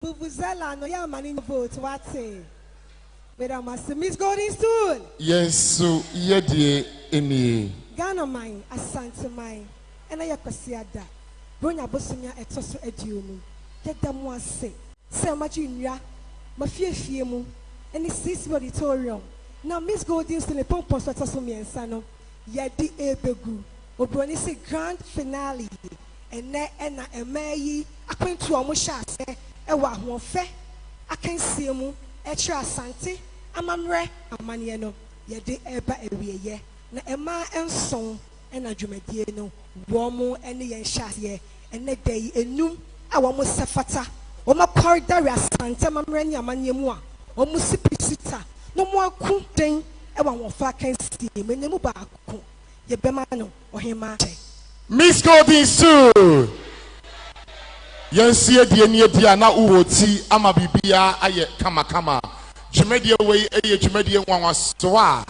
Vuvuzela no ya mani vote wate. Madam Miss Golden Stool. Yes, so yedie eni. Ghana mine, Asante mine. And I yakwasiada. Bronya bosunya etoso ediumu. Yeda mu ase. Se majinya. Mafie mu. Any 6 auditorium. Now Miss Golden Stool pon so etoso miensa no. Yedi ebegu. Obroni se grand finale. Ene ena emayi akwentu omo hyase ewa ahofe akansie mu etra asante amamre amane no yede eba ewieye na ema enson ena dwumadie no wo mo ene ye hyase ene dai enum a wo mo sefata wo ma corridor asante amamre ni amane mu a wo mo sipisita no mo aku den ewa wo fa akansie menemu ba ako ye bema no ohema Miss Golden Stool. Yansi die nie dia na uwoti ama bibia aye kama. Jumedie we eye jumedie nwanwaso a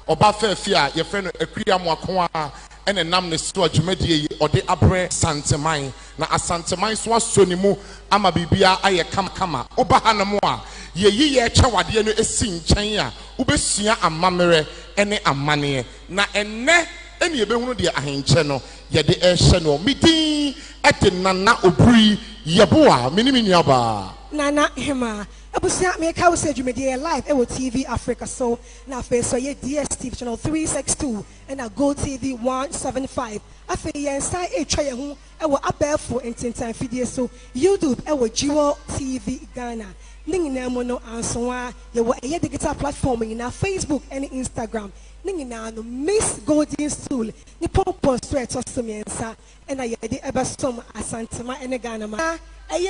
oba fafia ye fe no akria moako a ene nam ne so jumedie yi ode abre santeman na asanteman so asoni mu ama bibia aye kama. Oba hanamo a ye yi ye kyewade no esi nkyɛn a ubesua amamere ene amane na enne ene ebehunu de ahenkyɛ no yede ehye no midin ete nana oburi yeboa miniminyaba nana hema abusia me ka wo se dwumedie live ewo TV Africa so na face so ye DSTV channel 362 and a Go TV 175 afa ye nsan etwa ye hu ewo abefo entintan fidie so YouTube ewo Jewel TV Ghana ningina mo no anso a ye wo eye digital platform na Facebook and Instagram ningina no Miss Golden Stool ni pompo straight to miensa and I de ebesom asantema ene Ghana ma eye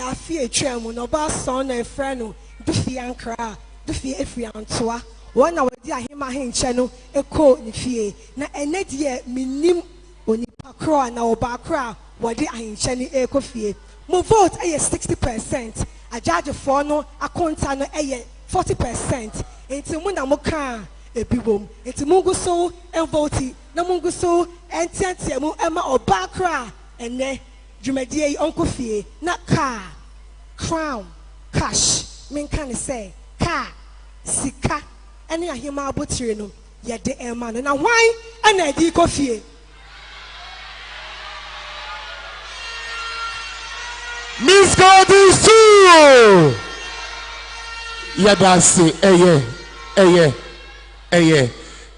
afie twam no ba son na efra no dufi ankra dufi efri antoa wona wadi ahema henche no eko ni fie na ene de minim onipa kro na oba kro wadi ahenche ni eko fie mo vote eye 60% ajaje for no akonta no eye 40% enti mu na mo kan ebibom enti mungu so envoti na mungu so entiantia mu ema oba kra ene dwumadie onko fie na car crown cash men kan say car sika ene ahema abotire no yede ema no na hwan ana edi ko fie Miss Golden Stool yadase eye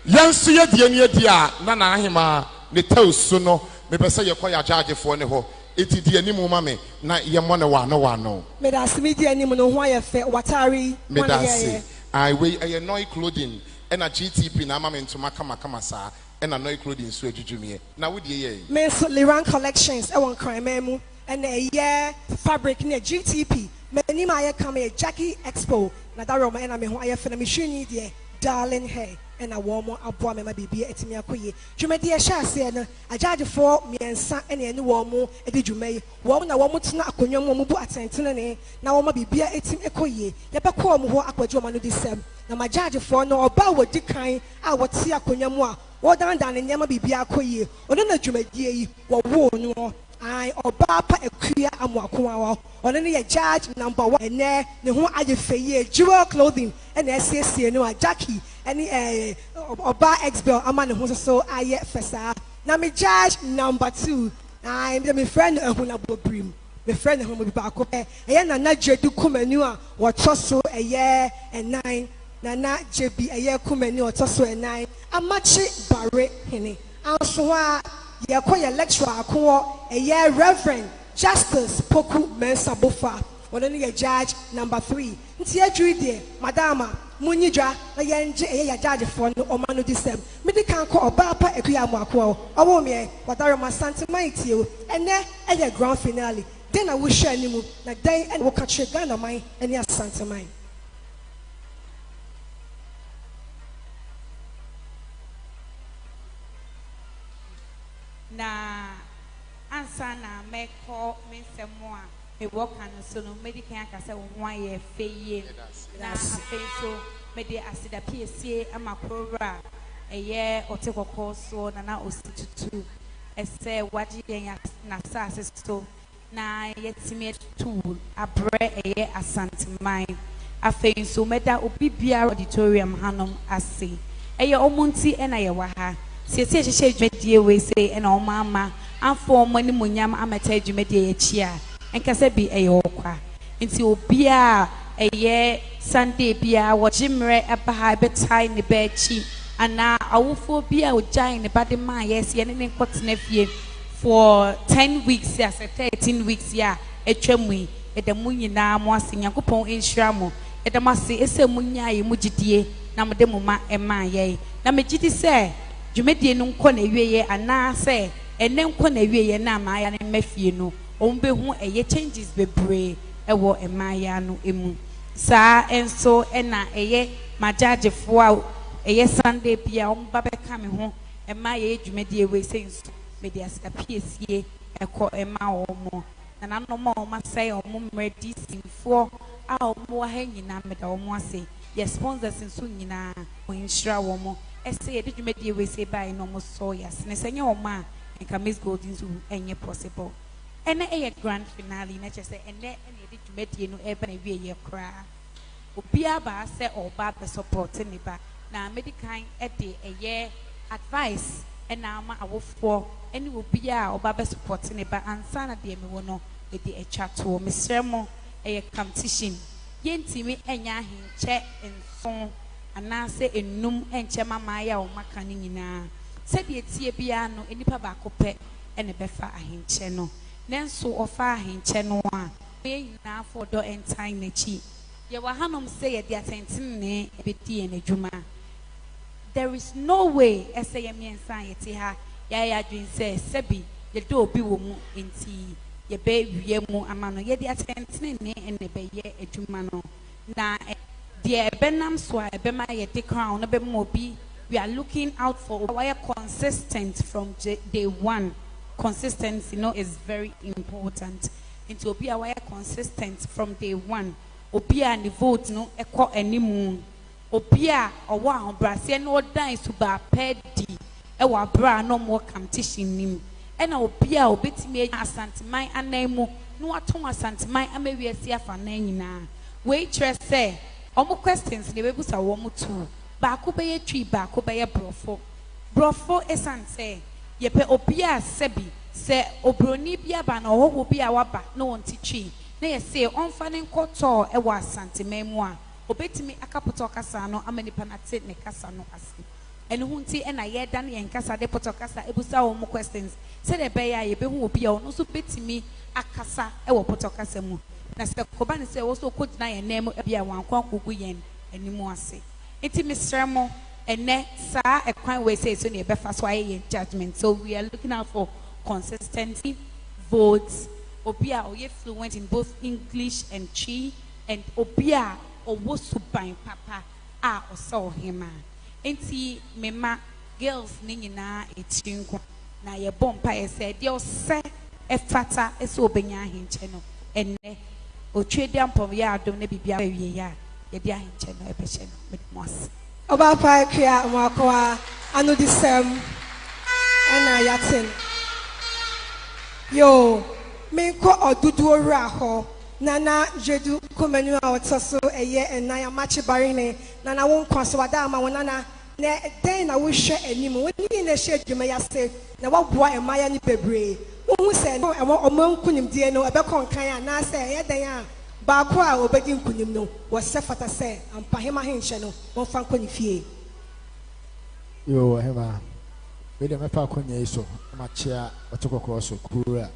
yansu ye die ne dia na na ahema ne tawsu no me pese ye koya charge for ne ho eti die animu ma me na ye mo ne wa no me da se me die animu no ho aye fe watari me da se I we aye noi clothing and a GTP na ma me ntoma kama sa and a noi clothing so adwudwumie na wo die ye me so Liran collections e won kran memu and a year fabric near GTP many my come a Jackie Expo na da roma na me ho aye fe na me hwini die darling hair and a warm aboa me ma bibia etimi akoye dwumadi e hya ase no ajaje for miensa ene ene wo mo e di dwumai wo na wo mo tena akonnwa mo bu atentene ne na wo ma bibia etim ekoye ye be ko mo ho akwaje ma no di sem na majaje for no oba wodi kan a wo te akonnwa mo a wo dan dan ne ma bibia akoye ono na dwumadi yi wo wo no ai oba pa akua amoako awo ono ne ye judge number 1 ene ne ho aje feye Jewel clothing ene asiesie no a Jackie any oba expel ama ne ho so aye fesa na me judge number 2 I me friend ehuna bobrim me friend ehuna bi ba ko eye na jedu kumanu a wo toso eye enan na jebi eye kumanu o toso enan amachi bare hene anso a ye koye lecturer ko eye Reverend Justice Poku Mensabofa one ye judge number 3 nti adwiri de madama munyidwa na yenje eye ya judge for no o manu disem me de kan ko oba pa akuya moako owo me wadare ma santimaiti o ene eye grand finale den na wo hwa animu na den ene wo ka che Ghana man ene asantimai na ansa na meko mensemo a me work and so no medical akase wo ho aye feye na afen so me de asida PSA ama program eye otekoko so na ositutu ese waji yen na sase so na yetime tool abre eye asanteman afei nso meda obi bia auditorium hanom ase eye omunti na ye wa ha siesie hyehyɛ dwumadie we say na omama amfo omani munyam ameta dwumadie ye chi a enkasa bi eye okwa nti obi a eye Sunday bia wo jimre eba ha betai ne ba chi ana awufo bia ojan ne bade man yes ye ne nkotena fie for 10 weeks as 13 weeks ya etwamui edamu nyina mo ase Nyankopɔn enhyira mo edam ase ese munya ye mugidie na mode mo ma ema ye na megidi se dwumadie no nkɔ na wieye ana se ene nkɔ na wieye na ma ya ne mafie no ombehu eye changes bebre ewo ema ya no emu saa enso ena eye majagefo a eye Sunday bia omba beka me ho ema ye dwumadie we se nso medias apiesie eko ema omo na nanom oma say omo mredi sinfo a omo ha nyina meda omo ase ye sponsors nso nyina onhira omo ese ye dwumadie we say by no mo so yas ne senye omo a nka Miss Golden Zoo enye possible ene eye grand finale na chese ene ye dwumadie no ebe na wie ye kra obi aba se oba be support ne ba na medical e de eye advice ena ama awofo eni obi a oba be support ne ba ansa na de me wo no e de etwa to mesremo eye competition yentimi enya ahenche enson anase enum enche mama ya o maka ne nyina se de etie bia no enipa ba kope ene befa ahenche no nenso ofa ahenche no a ye nyina for do entime na chi ye wa hanom se ye de atenten ne ebedi en adwuma. There is no way essay miensa yeti ha ya adwin say sebi ye do obi wo mu enti ye be wie mu amano ye de atentene ne ene be ye adwuma no na de benam so a be ma ye de crown no be mo obi we are looking out for why consistent from day one. Consistency is very important into obi a why consistent from day one obi a ni vote no ekọ animu Opia or one brassier no dine to bar pedi, a wa bra no more competition nim. And Opia or bit me a santimai and name no atoma santimai and maybe a sea for nana. Waitress say, almost questions the babies are warm too. Back obey a tree, back obey a brofo. Brofo esan say, Yepe Opia sebi, say Obroni biaban or will be our back no one teaching. Nay say on fanning kotor a was santimemoir. Obetimi akapoto kasa no amani panate ne kasa no ase ene hunti e na ye dan ye nkasa de poto kasa ebusa wo mo questions se de be ya ye be hu obi a no so betimi akasa e wo poto kasa mu na se koba ne se wo so kodina ye nem bia wan kwankogu yen animu ase enti misremo ene saa ekwan we say so ne be fa so aye judgment. So we are looking out for consistency votes obi a oye fluent in both English and Chi and obi a owo suban papa a oso hima enti mema girls ni nyina etinko na ye bompa ye se de ose efata ese obenya ahenche no enne otwede ampom ya adom na bibia awie ya ye de ahenche no ebeche no medmos oba pa kria mwakwa anu disem ana yatin yo menko odudu owura ho Nana jedu komenu a otoso eye enaya machi barine nana won kwaso wada ama wonana na den na wo hwe anim woni na hwe adwuma yase na waboa emaya ni bebre wo se no omankunim die no ebekon kan ana se eye den a ba ko a obedi nkunim no wo se fata se ampahema henhye no won fa nkoni fie yo hema we de mefa konya iso machia otokokro so kura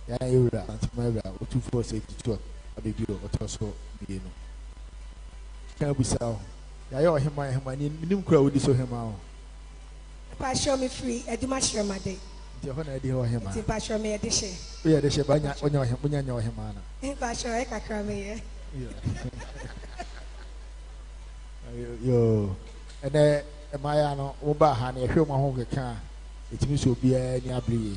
ya yura antimara 2482 abibio otoso bienu kan busao ya yo hema ni nim kura wodi so hema o pa show me free eduma shiremade nti ho na edi ho hema nti pa show me edishe we edishe banya onya hema nya hema na pa show e kakra me ye yo ene emaya no wo ba ha na ehwe mo ho keka etimi so bia ni abriye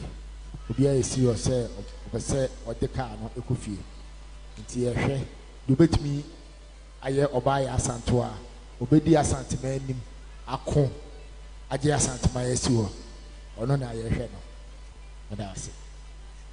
obi a esi o se obese odeka no ekofie nti ehwe do betimi aye oba ya asanto a obedi asantema anim ako agye asantema esi ho ono na aye hwe no odase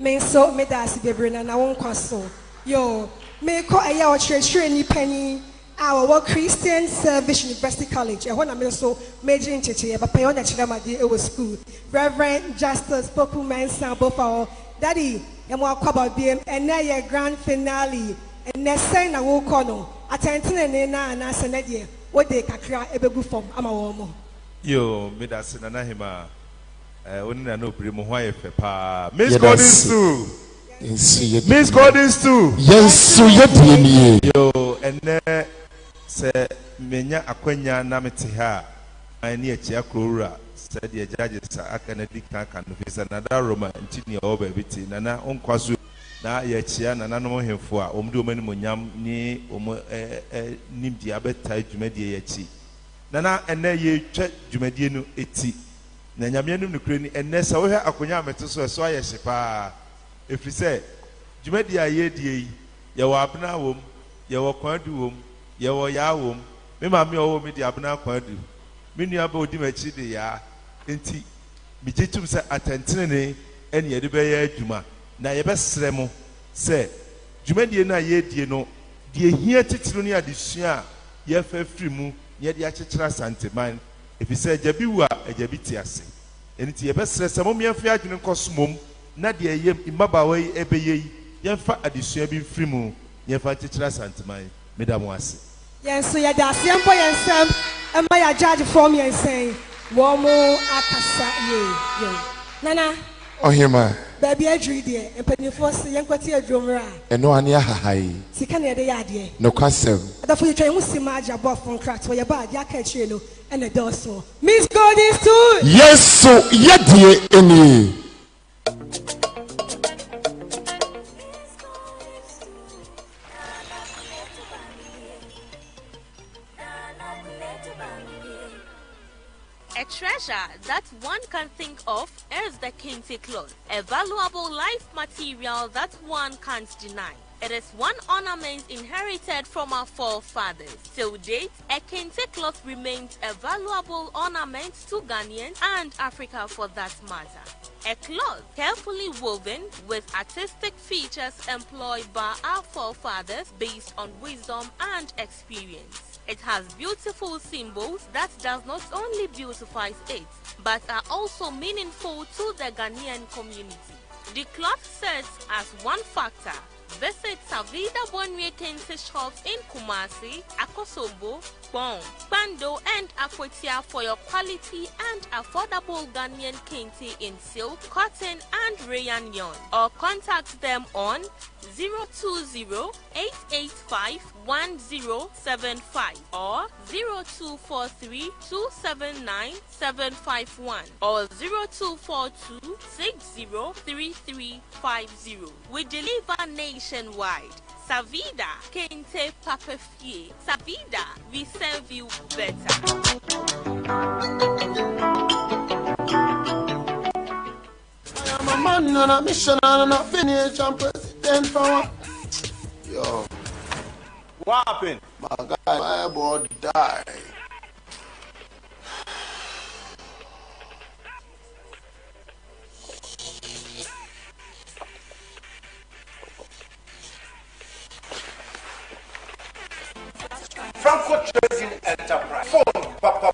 Me so me da si bebre na won kwaso. Yo, me ko aya o chire ni pani our Christian Service University College. I want to so major in Chichi, but pay on the Chidamadi, it was school. Reverend Justice Poku Mansa Bofao, Daddy, and more about BM, and now your grand finale, and next sign I will call attending and now and as an idea, what they can cry a baby from Amawomo. Yo, Midas and Anahima, only I know Primo Pa. Miss Gordon's too. Miss Gordon's too. Yes, so you yo, and say menya akwanya na mete ha ani echi akrora said the judges akanadi kan visa na da Roma ntini o ba biti na onkwaso na ye chia na no hemfo a omde o mani monyam ni nimdi abeta dwumadi ye chi na ene ye twa dwumadi no eti na nyame anum no kure ni ene sa wo hwe akonya amete so aye hyepa efrise dwumadi a ye die ye wo abna wom ye wo kwadu wom ye wo ya wom me ma me owo me di abna kwadu me nua ba odi machi de ya enti me gitum se atentene ne ene ye de be ya adwuma na ye be sere mo se dwumadie na ye die no de ehia titiro ne adesua ye fa firi mu ye de akyekyera santeman efi se ajabi wu a ajabi ti ase enti ye be sere se mo me afi adwene nkosomom na de ye imabawa yi ebeye ye fa adesua bi firi mu ye fa akyekyera santeman Madam Wasi. Yes, so you're the same boy and Sam, and my judge from you and saying, Womo Akasa, ye. Nana, oh, him, baby, I drew there, and penny force the young quartier drummer. And no one high. Sikania de Yadia. No custom. Therefore, you train Musi Maja bought from cracks for your bad, Yakachino, and a dorsal. Miss Gordon's too. Yes, so yet, dear, any. A treasure that one can think of is the kente cloth, a valuable life material that one can't deny. It is one ornament inherited from our forefathers. Till date, a kente cloth remains a valuable ornament to Ghanaians and Africa for that matter. A cloth carefully woven with artistic features employed by our forefathers based on wisdom and experience. It has beautiful symbols that does not only beautify it, but are also meaningful to the Ghanaian community. The cloth serves as one factor. Visit Savida Bonwe Kente shops in Kumasi, Akosombo, Bon, Bando, and Akwetia for your quality and affordable Ghanaian kente in silk, cotton, and rayon yarn. Or contact them on 020-885-1075 or 0243-279-751 or 0242-603350. We deliver nationwide. Savida Kente Papefie. Savida, we serve you better. I am a man on a mission and a finish and president for yo. What happened? My guy, my boy died. Franco Trading Enterprise. Phone Papa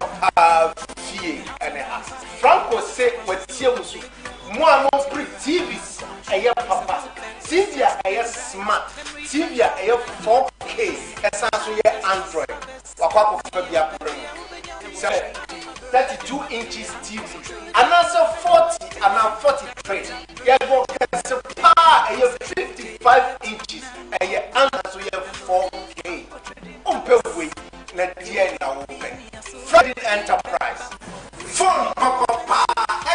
Fie and a house. Franco say what Siamusu. Moi, mon prix TVs. A papa. Cynthia, a smart. Cynthia, a 4K. Essentially Android. Wakako Fabia Primo. 32 inches TV. And also 40 and 43. You go power 55 inches. And you answer 4K. Trading Enterprise. Phone Papa,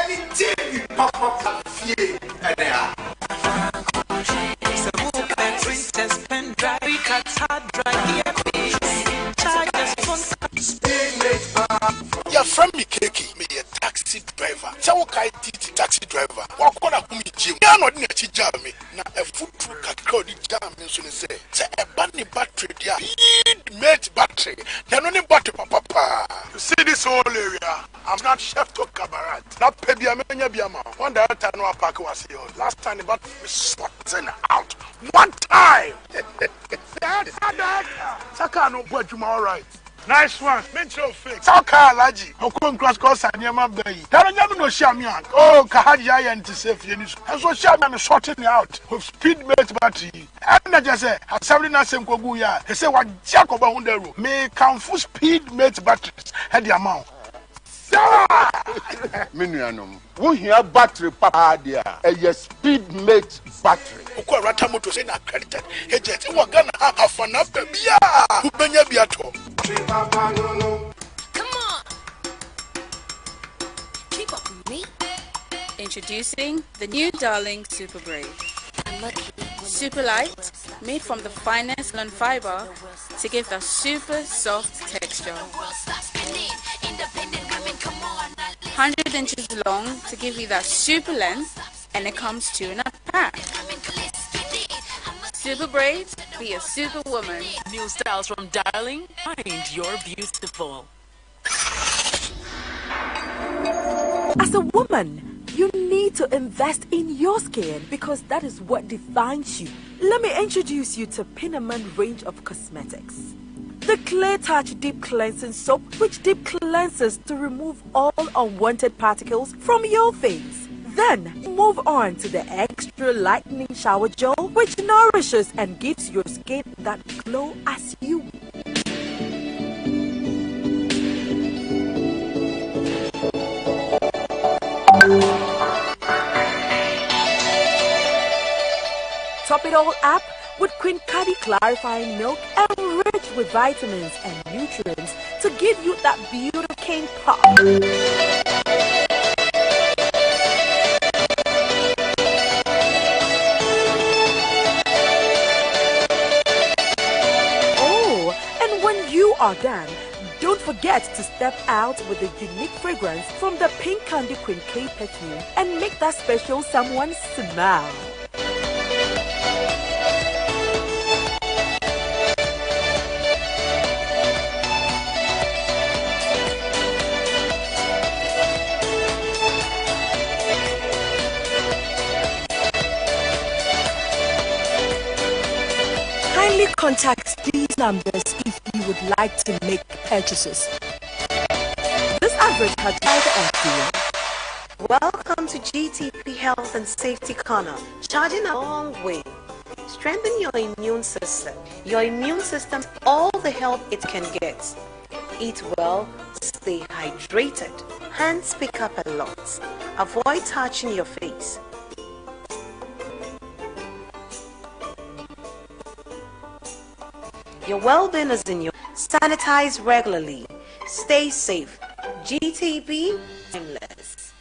any TV Papa Fie and Your friend me Keki, me a taxi driver. Tell Kai taxi driver. Walk on a me gym. You are not in a jam me. Now a food truck at Cody Jam in Sunny say. Say a bunny battery, dear. mate battery. Then only battery papa. You see this whole area? I'm not chef to cabaret. Not pay a biama. One day I know a pack was here. Last time the battery was sorting out. One time. Saka no boy tomorrow, all right. Nice one. Mental fix. Saka alaji. Okon cross course and yama bay. Don't you know Shamian? Oh, Kahaji and to save you. And so Shamian is sorting out with speed mate battery. And I just say, I saw the same Koguya. He said, what Jacob Hundero may come full speed mate batteries at the amount. Minuanum. We hear battery papa there. A speed mate battery. Uko ratamoto say na accredited. Agent, we gonna have fun up bia. Ubenya biato. Come on. Keep up with me. Introducing the new Darling Super Braid. Super light, made from the finest linen fiber to give that super soft texture. 100 inches long to give you that super length, and it comes 2 in a pack. Super braids, be a super woman. New styles from Darling, find your beautiful. As a woman, you need to invest in your skin because that is what defines you. Let me introduce you to Pinaman range of cosmetics. The Clear Touch Deep Cleansing Soap, which deep cleanses to remove all unwanted particles from your face. Then, move on to the Extra Lightening Shower Gel, which nourishes and gives your skin that glow as you. Top it all up with Queen Cadi Clarifying Milk, enriched with vitamins and nutrients to give you that beautiful cane pop. Oh, and when you are done, don't forget to step out with the unique fragrance from the Pink Candy Queen K perfume and make that special someone smile. Kindly contact these numbers if you would like to make purchases. This advert has the Welcome to GTP Health and Safety Corner. Charging a long way. Strengthen your immune system. Your immune system, all the help it can get. Eat well, stay hydrated. Hands pick up a lot. Avoid touching your face. Your well-being is in your sanitize regularly. Stay safe. GTP timeless.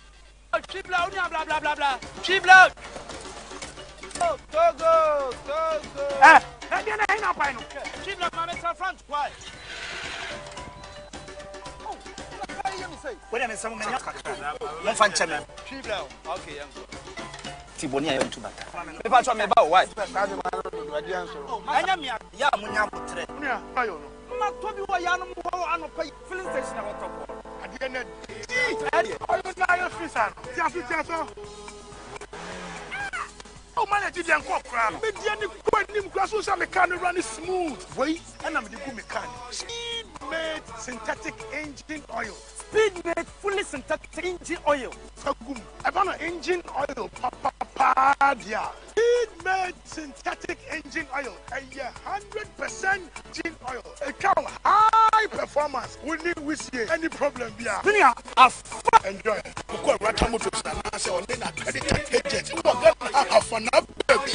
Tibonia yon tubata. Pepa chwa meba why? Anya mia ya munya mutre. Munya ayo no. Ma to bi wo ya no mo ano pa filling station na wotoko. Ade na di. Ayo na yo fisa. Ti asu ti aso. Oh man, I did not go crap. Me dia ni ko nim kwa so sa me can run smooth. Wait, and I'm the go me can. Speed made synthetic engine oil. Speed made fully synthetic engine oil. Sagum. I found an engine oil. Papa dia. Speed made synthetic engine oil. 100% engine oil. A cow high performance. We need we see any problem here. Dunia, enjoy. Uko rata motors na say on na accredited agent. We go have fun up baby.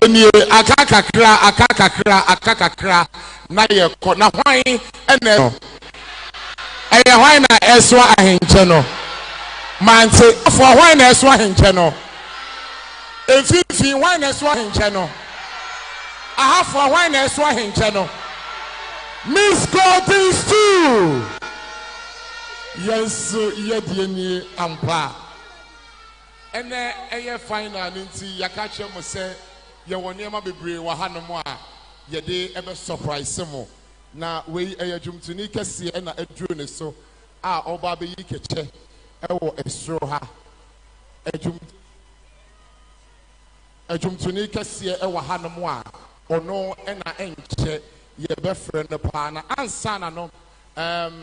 nie akakakra na ye ko na hwan ene no eye hwan na eso ahenche no mante afo hwan na eso ahenche no efifi hwan na eso ahenche no ahafo hwan na eso ahenche no Miss Golden Stool yes ye nie ampa ene eye final nti yakache mo se ye woni ma bebre wa hanom a ye de ebe surprise mo na we eye dwumtuni kese na aduro ne so a oba be yi keche ewo esro ha adwumtuni kese ewo hanom a ono na enche ye be frɛ no pa na ansa na no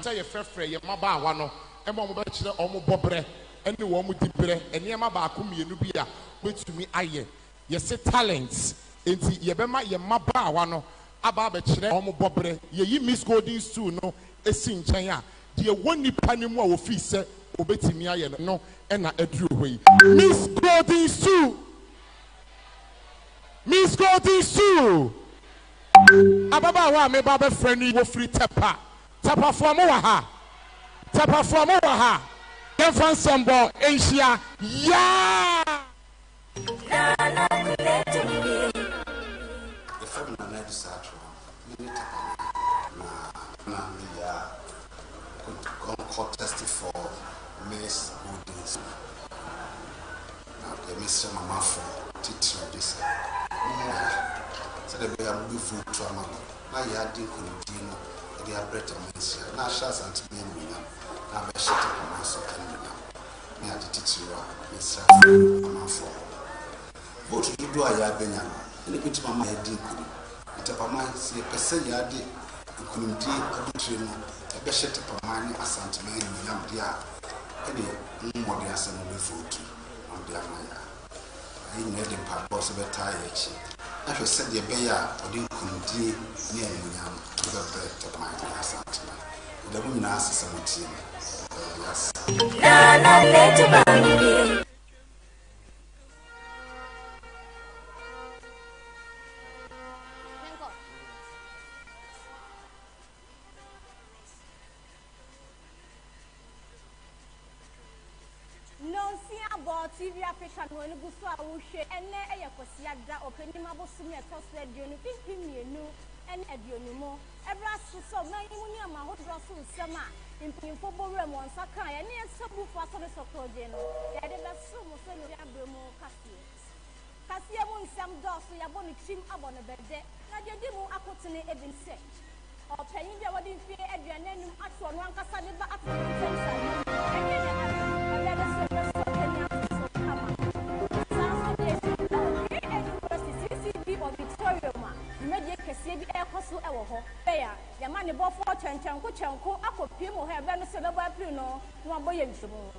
say ye frɛ ye maba awa no ema mo be kire omo bobre ene wo mu dibre enema ba ko mienu bi a wetumi aye ye se talents enti ye be ma ye maba awa no aba be kire omo bobre ye yi Miss Golden Stool no esi nkyɛn a de woni panimu a wo fi se obetimi aye no na aduru hoi Miss Golden Stool ababa wa me ba be frɛ no wo free tepa for mo wa ha Fan Sambo, Asia, yeah. The family made such could testify for Miss Goodings. Now, the Miss Mama for teaching this. So, the way I'm good food trauma. Now, you are doing continue. They are better Miss. Now, Shas and me. I'm a shit of my soul. I teach you Miss Mama. What you do, I have been and it my head. It up my say, per se, I did. You couldn't do a train. A beshit of mine, a sentiment, young dear. Any more than some food on the Amaya. I need a part possible tired. I should set the bear or didn't couldn't do near me to the bread of my sentiment. The woman asks something. Yes. TV Africa no enu guso a wo hwe ene eye kosia da openim abosom e toso aduonu pimpimienu ene aduonu mo ebra so na yimu ni ama ho dro so nsem a impimfo bowre mo nsa kan ye ne sabu fo aso ne sokoje no ye de be so mo so no ya bremo kasie mo nsem do so ya bo ne chim abo ne bede na de di mu akotene ebinse opanyin de wodi mfie aduananum ato no ankasa ne ba ato ntensa enye ne na ya de so bi ekoso ewo ho beya ya ma ne bofo chenko akopie mo he be no se bebo apri no no aboye nsumo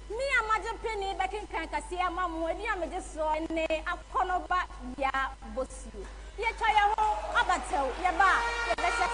mi amaje peni bekin kan kase ama mo ani amaje so ne akono ba ya bosio ye chaya ho abatew ye ba ye bese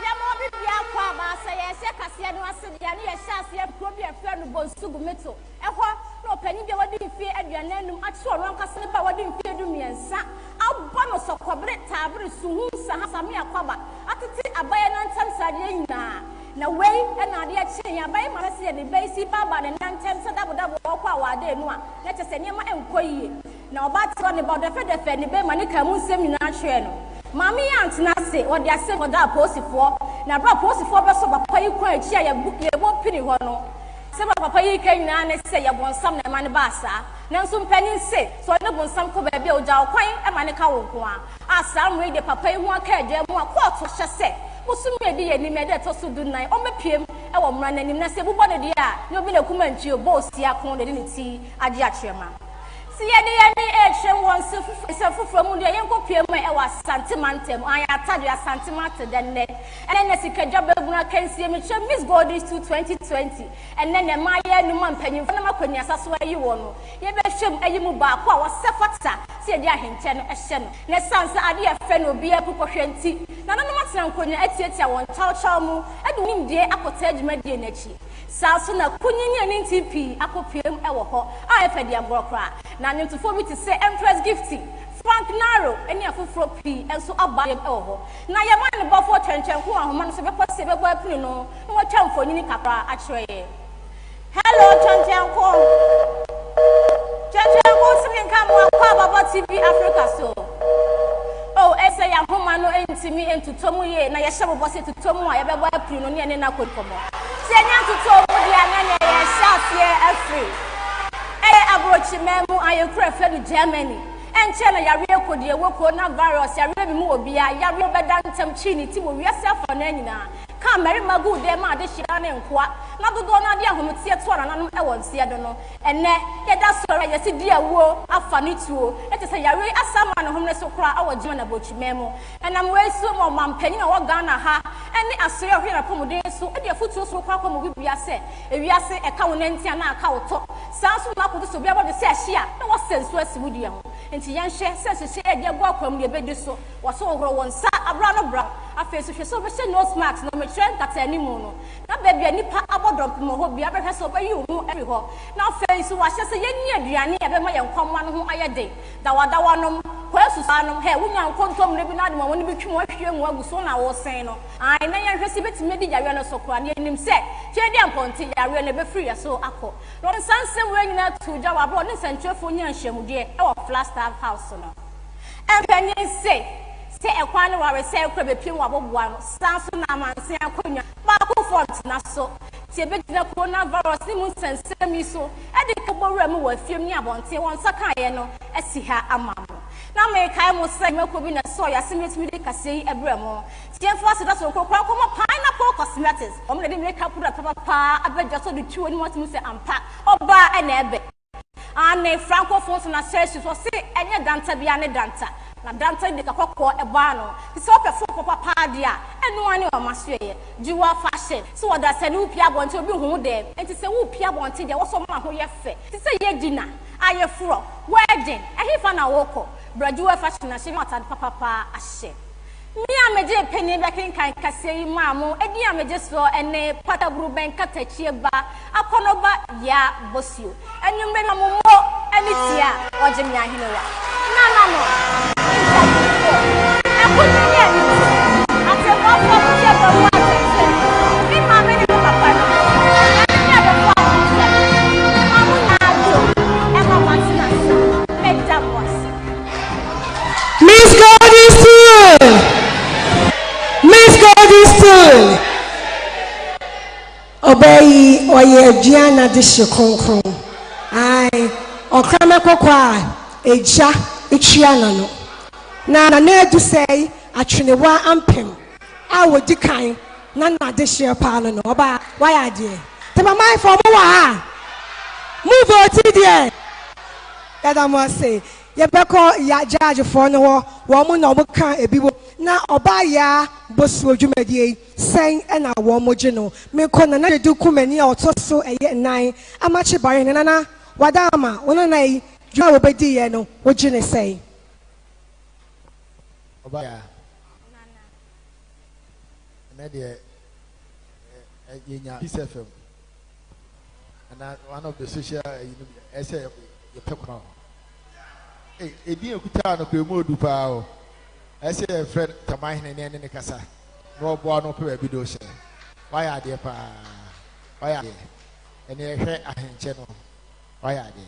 ya mo bi bia kwa ba se ye se kase no ase dia ne ye hyase ye probi afra no bonsugu meto eho no pani bia wodi mfie aduananum ato ro nkase ne ba wodi mfie du miensa abano sokobre tabre suhunsa hasame akwaba atete abaye nantem sade nyina na wei na ade achi abaye mara se de baisi baba ne nantem sa dabo okwa wade no a na chese niam enkoyie na obatro ne bodefe ne be mane kamu nsem nyina hwe no mami antena se ode ase boda aposifo na bra aposifo be so papa yi kwa achi ya bo pini ho no se papa yi kan nyina ne se ye bonsam na mane ba asa nanso mpanin se so ne bonsam ko ba bia oja okwan e mane ka wo ko a asa mwe de papa yi ho aka adwa mu a court hye se musumi de ye ni me de to so du nan o mepiem e wo mra nanim na se bubo ne de a ne obi na kuma nchi obo osia kon de ne ti age akyerema si ye de ye ni ehwe won se fufuro mu de ye nkopiem e wa santimantem an ya tadu ya santimate de ne ene ne sikadwa baguna kansie me che Miss Golden Stool 2020 ene ne ma ye nu ma mpanyimfo na makwani asaso ayi wo no ye be hwem ayi mu ba ko a wo sefata si ye de ahenche no ehye no ne sansa ade ye fe no bi apopɔhwe nti na no matena nkonya atietia won chawchaw mu adu nimdie akota adwuma die nachi saso na kunyinya ne ntipi akopiem e wo ho a efe de aborokra na nyentufo bi te se Empress Gifty Frank Naro eni afoforo pi enso aba ye ho na ye man ne bofo twenchen ko ahoma no se be kwase be bo apini no no wo twa mfonyini kakra a kire ye hello twenchen ko sing come Baba TV Africa so oh ese ya homa no entimi entutomu ye na ye shebo bose tutomu a ye be bo apini no ne na kokomo se nya tutomu dia na ye shafie afri abrochi memu ayekura fe Germany enche na yare ekodi ewoko na virus yare bi mu obia yare obeda ntem chi ni ti wo wiase afa na nyina ka meri magu de ma de hia ne nkoa na dodo na de ahometie to na nanom e wonse do no ene ye da soro ye si di awo afa ni tuo ete se yare asama na homne so kura awo jima na brochi memu enam we so mo mampanyi na wo Ghana ha ene asere ohwe na pomuden so e de futuo so kwa kwa mo bibiase ewiase e ka won ntia na aka wo to sanso na ko so bia bo de se ahia na wo senso asibudi ho enti yanhye se e de bo akwam de bedi so wo so horo won sa abra no bra afeso hwe so be se no smart no me trend kata ani mu no na bebia nipa abodop mo ho bia be hwe so be yi hu eri ho na afeso wa hye se yenni aduane e be ma ye nkwamwa no ho ayede dawa nom kwasu sanom he wunya nkontom ne bi na de mo ne bi twimo ahwie nwa guso na wo sen no ai na yanhwe se betime di yawe no so kra ne nim se hwe de amponte yawe ne be free so akọ no sansem we nyina tu jawa bro ne santwefo nya nhyemude e wo Flagstaff house no empanyin se ekwan no ware se ekra be pin wa boboa no sanso na manse akonya ba ko font na so ti be gina coronavirus ni mun sensemi so e de ko bowura mu wa fiem ni abonte won saka ye no esi ha amamo na me kai mo se me ko bi na so ya semetimi de kasei ebra mo ti en fo se da so ko pineapple cosmetics o me de make up papa abeja so de tuo ni mo ti se ampa oba e na ebe ane francophone na search so se enye danta bia ne danta na danta de kakoko eba no se o perfo papa dia enu ane o masoye jiwa fashion so oda se ne upia bonte obi hu de enti se wo upia bonte de wo so ma ho ye fe ti se ye dina aye fro wedding ehifa na woko brajuwa fashion na she mata papa ahye mi ameje peni be kan kasei mamu edi ameje so ene pata group ben katachie ba akonoba ya bosio enwumbe na mumo eni tia oje mi ahinowa na no ekuni ni ate mo fo mo je do wa ate mi mama ni papa no ni ade fo mamu na do e ma masina meta boss Miss Golden Stool. Miss Golden Stool. Obey oye Gianna dishi konkron. Ai okrama kokwa eja echiana no. Na do say atwenewa ampem. A wodi kan na dishi paalo no. Oba why adie. Tema mai for mo wa. Move oti die. That must say yebeko ya judge for no wo mu na omuka ebiwo na oba ya bosu odwumadie sen na wo moje no me ko na na de kumani a otoso eye nan amache bare ne na wadama wona na yi dwa wo bedi ye no woje ne sei oba ya na de yenya PSFM and one of the social essay you pekwa edi ekuta no ko emu odupa o ese e friend tamahene ne kasa no bo no pe ba bi do hye why ade pa why ade ene ehwe ahenche no why ade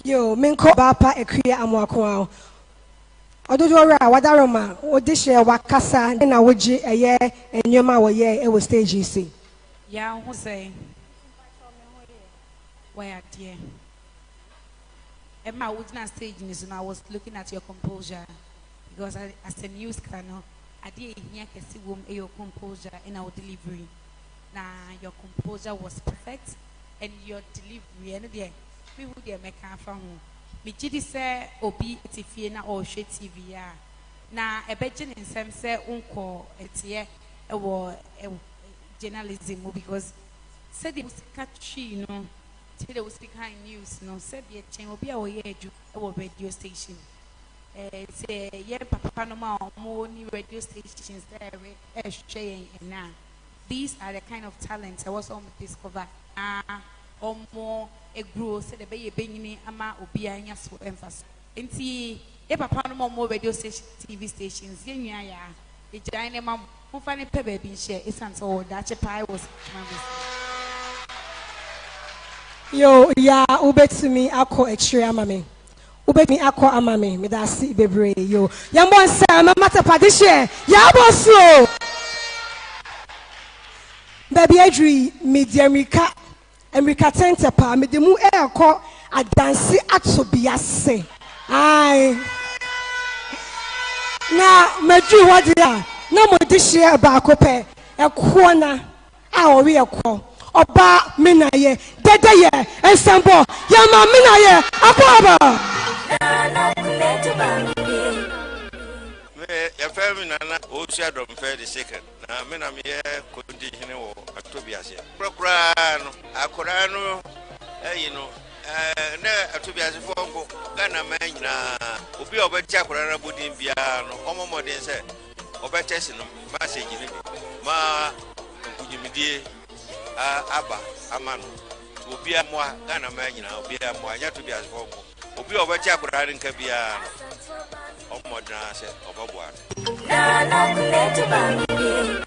yo menko bapa ekua amoako a ododo ra wadaroma odi hye wakasa na woji eye enwema wo ye e wo stage si ya hu say why ade Emma was not staging this, and I was looking at your composure because as a news channel, I did hear your composure in our delivery. Now your composure was perfect, and your delivery, and there we would make our from me. Did say obi tifina or she TV? Now a bedroom in some say uncle it's here or journalism because said it was catchy, you know. They will speak high news, no, said the chain will be our radio station. Say, yeah, Papa, no more new radio stations there, sharing and now. These are the kind of talents I was on discover. omo egro se de be benyini ama obi anya so emphasis enti e papa no mo radio station TV stations yenua ya e giant ma mo fa ne pe ba bi share esan so da che pai was yo ya ubetumi akọ extra amame ubetumi akọ amame me da si bebre yo yambo nsa ma mata padishe ya boso baby adri media America tente pa me de mu ekọ adanse atobiase ai na madu wodi a na mo de share ba akopẹ ekọ na a o we ekọ oba minaye dedeye ensemble yama minaye akwaba me ya fami nana o shadow mfe the second na me na me condition wo atobiase prokura no akora no no na atobiase fongo kana manyina obi obeti akora na bodin bia no omomodin se obetesi no message ni ma nkujimidie aba amano obi amwa kana manyina obi amwa nya atobiase fongo obi obeti akora nka bia no omodin se obabwa na kuletu bambi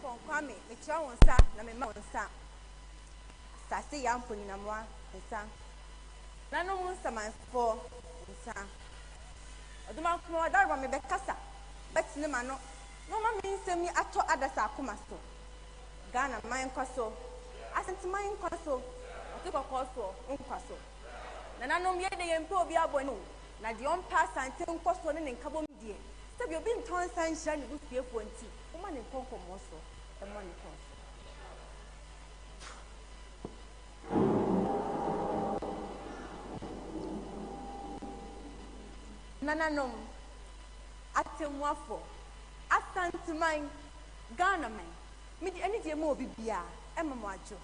From Kwame, the chow on sa, na me ma sa. Sasi yam puni na mwa, sa. Na no mun sa man for, sa. Oduma kuma darwa me be kasa. Bet ne ma no. No ma min se mi ato adasa akoma so. Ghana man kwaso. Asenti man kwaso. Otiko kwaso, nkwaso. Na no me de yempe obi abonu. Na de on pass ante nkwaso ne nkabo mdie. Sabi obi nton san hia ne busue fonti. Uma ne konko moso. The money comes. Nananom, Atemwafo, Asantuman, Ghana man, me any dear more bibia, Emma Majo,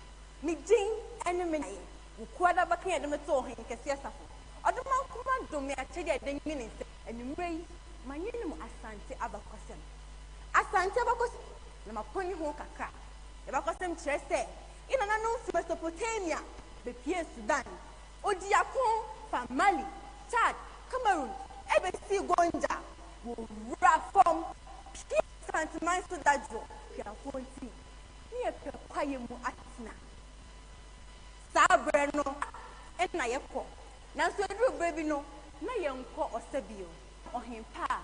me ding, enemy, who quada back here the metal him, Cassiasafo. I don't want command me a cheddar the minister, and raise my name Asante Abacosem. Asante Abacos. Na maponi ho kakra e ba kwasem kire se ina na no Mesopotamia be pie Sudan odiako fa Mali Chad Cameroon e be si Gonja wo ra from Santiman so dajo pia fonti ni e pe kwaye mu atina sabre no e na yekọ na so edru baby no na yenko osebio ohimpa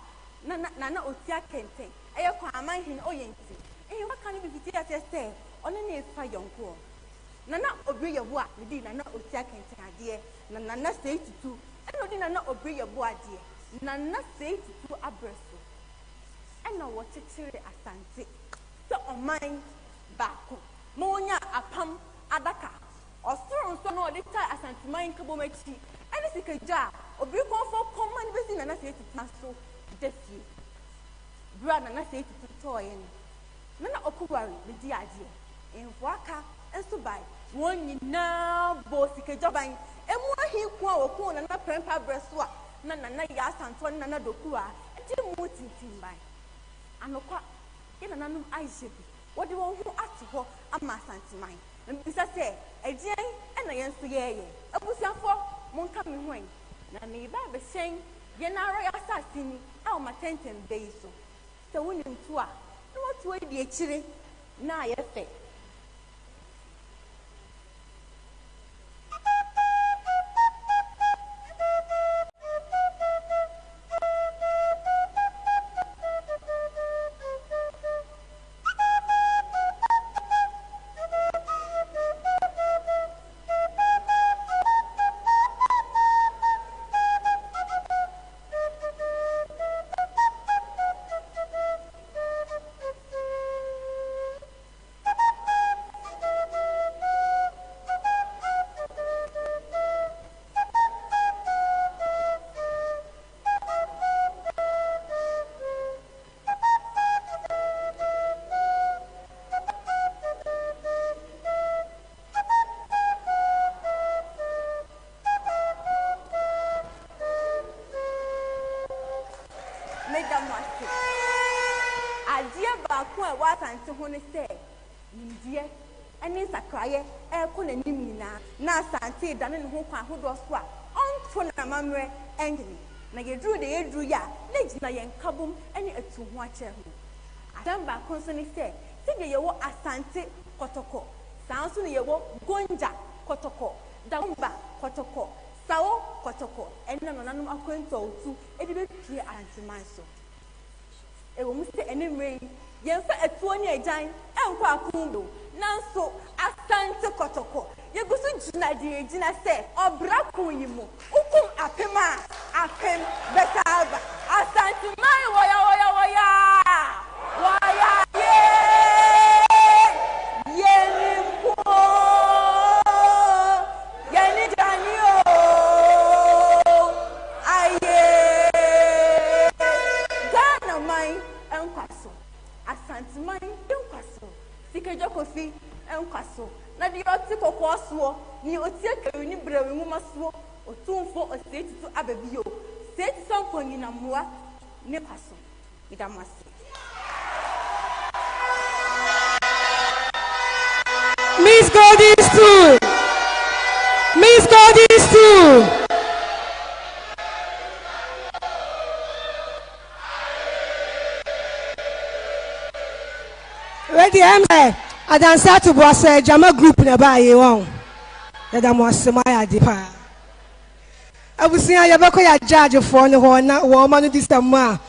na otia kente e yekọ amanhin oyenti what can you be fitted as say? Only if I young poor. Nana obey your boy, we did not otia kente dear. Nana say to two, and no did obey your boy dear. Nana say to two abreso. And now what it asante. So on mine back. Monya apam adaka. Or so no the tie asante mine kabomechi. And it's a jar. Obey for common business and I say to Maso Defi. Brother, and I say to toy. Nana okuwari the diaje in waka and so by one na bossy joban and one he kwa na prempa breswa nana ya santon nana dokua and muti timbai and okwa in ananum aishebi what do you want to ask for ama santimai and bisa say a jay and a yensu ye abusia for monka me hwen na me ba be shen yenara ya sasini a ma tenten beiso so wonim to a what way the chile na yefe asante ho ne sɛ nimdeɛ ɛne nsakraeɛ ɛrekɔ n'anim nyinaa na asante dane ne ho kwan ahodoɔ so a ɔmfo na amammerɛ ɛnyene na yɛduru de yɛduru yɛ a na gyina yɛn kabom ɛne atu ho akyerɛ ho adam baako nso ne sɛ sɛdeɛ yɛwɔ asante kɔtɔkɔ saa nso ne yɛwɔ gonja kɔtɔkɔ dawomba kɔtɔkɔ sawo kɔtɔkɔ ɛnna nɔnanom akɔntɔ otu ɛde bɛpie aranteman so ɛwɔ mu sɛ ɛne mmerɛ yi yɛmfa atuo ne agyan ɛnkɔ akon do nanso asante kɔtɔkɔ yɛgu so gyina deɛ gyina sɛ ɔbra kon yi mu wokum apem a apem bɛsa aba asanteman wɔya yɛnimpo yɛne gyane o aye Ghana man ɛnkwa so asanteman ɛnkwa so sikadwa kofi ɛnkwa so na deɛ ɔte kɔkɔɔ soɔ ne ɔte akari ne brɛwe nwoma soɔ ɔtumfo ɔsie tutu aba bio sie ti sɛ nkɔnyinammoa ne kwa so medamase Miss Goldie Stool. Miss Goldie Stool. Ready, I'm there. I dance out to boss a Jama group in a bar. You won't. That I must say my idea. I was saying, I have a judge for the one woman this summer.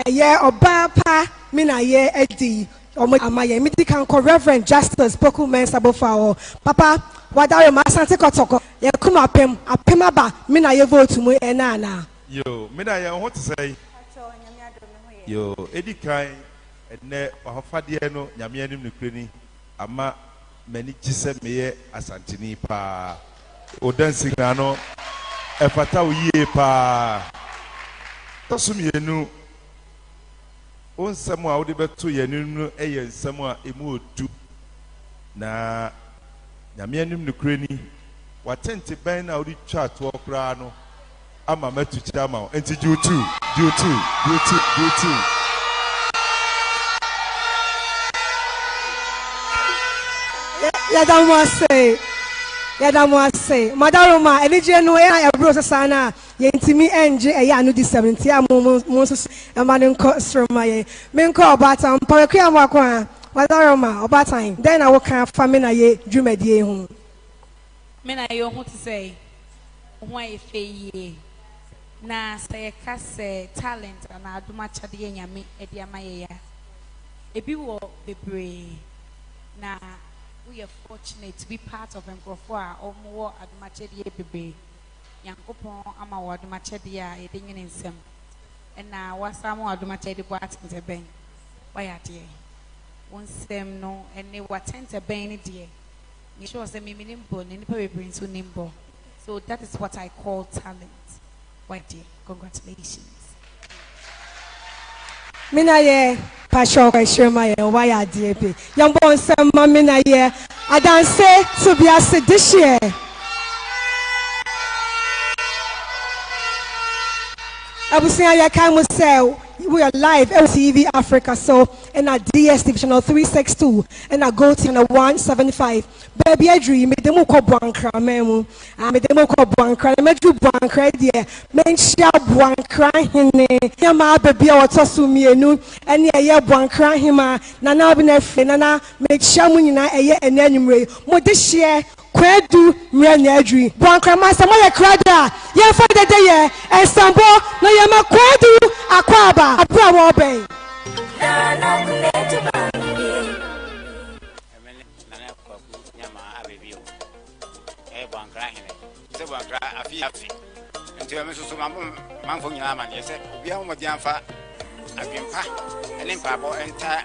Yeah, or Bapa, Mina, yeah, Eddie. Amaya medical Reverend Justice Poku Mensabofao. Papa, what are you masante kotoko? Ya kuma apemaba, mina ye vote to me enana. Yo, mina ya what to say? Yo, Eddie Kai, and ne Hafadiano, Yamianim Nukreni, Ama many Gisem me asantini pa. O dancing ano, a fatau ye pa. Tosum ye nu. On Samoa would be to Yanunu, a Samoa emu tu na Yamianum Nukreni, what tenti ben out the chat to Okrano. I'm a met to Chama, and to you too, you too, you too, you too. Yadam say, Madaroma, Elijah no air a brother sana, Yentimi NJ, a yanu di 70 Moses, a man in Cotsromaye, Minko Batam, Parakia Wakwa, Madaroma, or Batime, then I will come famine ye, Jumedie home. Mena yo ho to say, why ye na say kase talent and I do much at the yami, Ediamaya. A biwo bebre na. We are fortunate to be part of Mkrofua or more at Machedia Bebe. Yankopon, I'm a word Machedia, a thing in some. And now, what's some more Machedi Boat in the bank? Why are they? Once them no, and they were tent a banny dear. You show us a nimble, and the paper brings you nimble. So that is what I call talent. Why dear? Congratulations. Minaye, Pasho, Shirmaya, why are DP? Young boy, some Minaye, I dance to be a sedition. I was saying, I can't say we are live on TV Africa, so in a DSTV channel 362 and I go to channel 175. Baby, I dream, me demo ko buankra memu. Me demo ko buankra, me drew buankra dear. Men shall buankra hine. Yama baby, I was so mienu. And ya buankra hima. Nana bine fenana. Make shamunina a ye and anyway. Modishia. Kwedu mrenedri buankra master moya krada ye for the day and sambo no yama kwedu akwaba abra wo ben nti me so manfo nyina ma ne se bia mo di amfa abimpa ene mpabo enta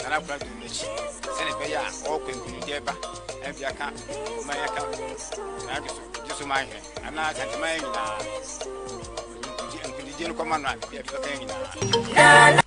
na kura du nechi se ne be ya o kwenkunu de ba e bia ka ma ya ka na jisu ma hwe ana ka ma nyina ndi no koma no bia ka nyina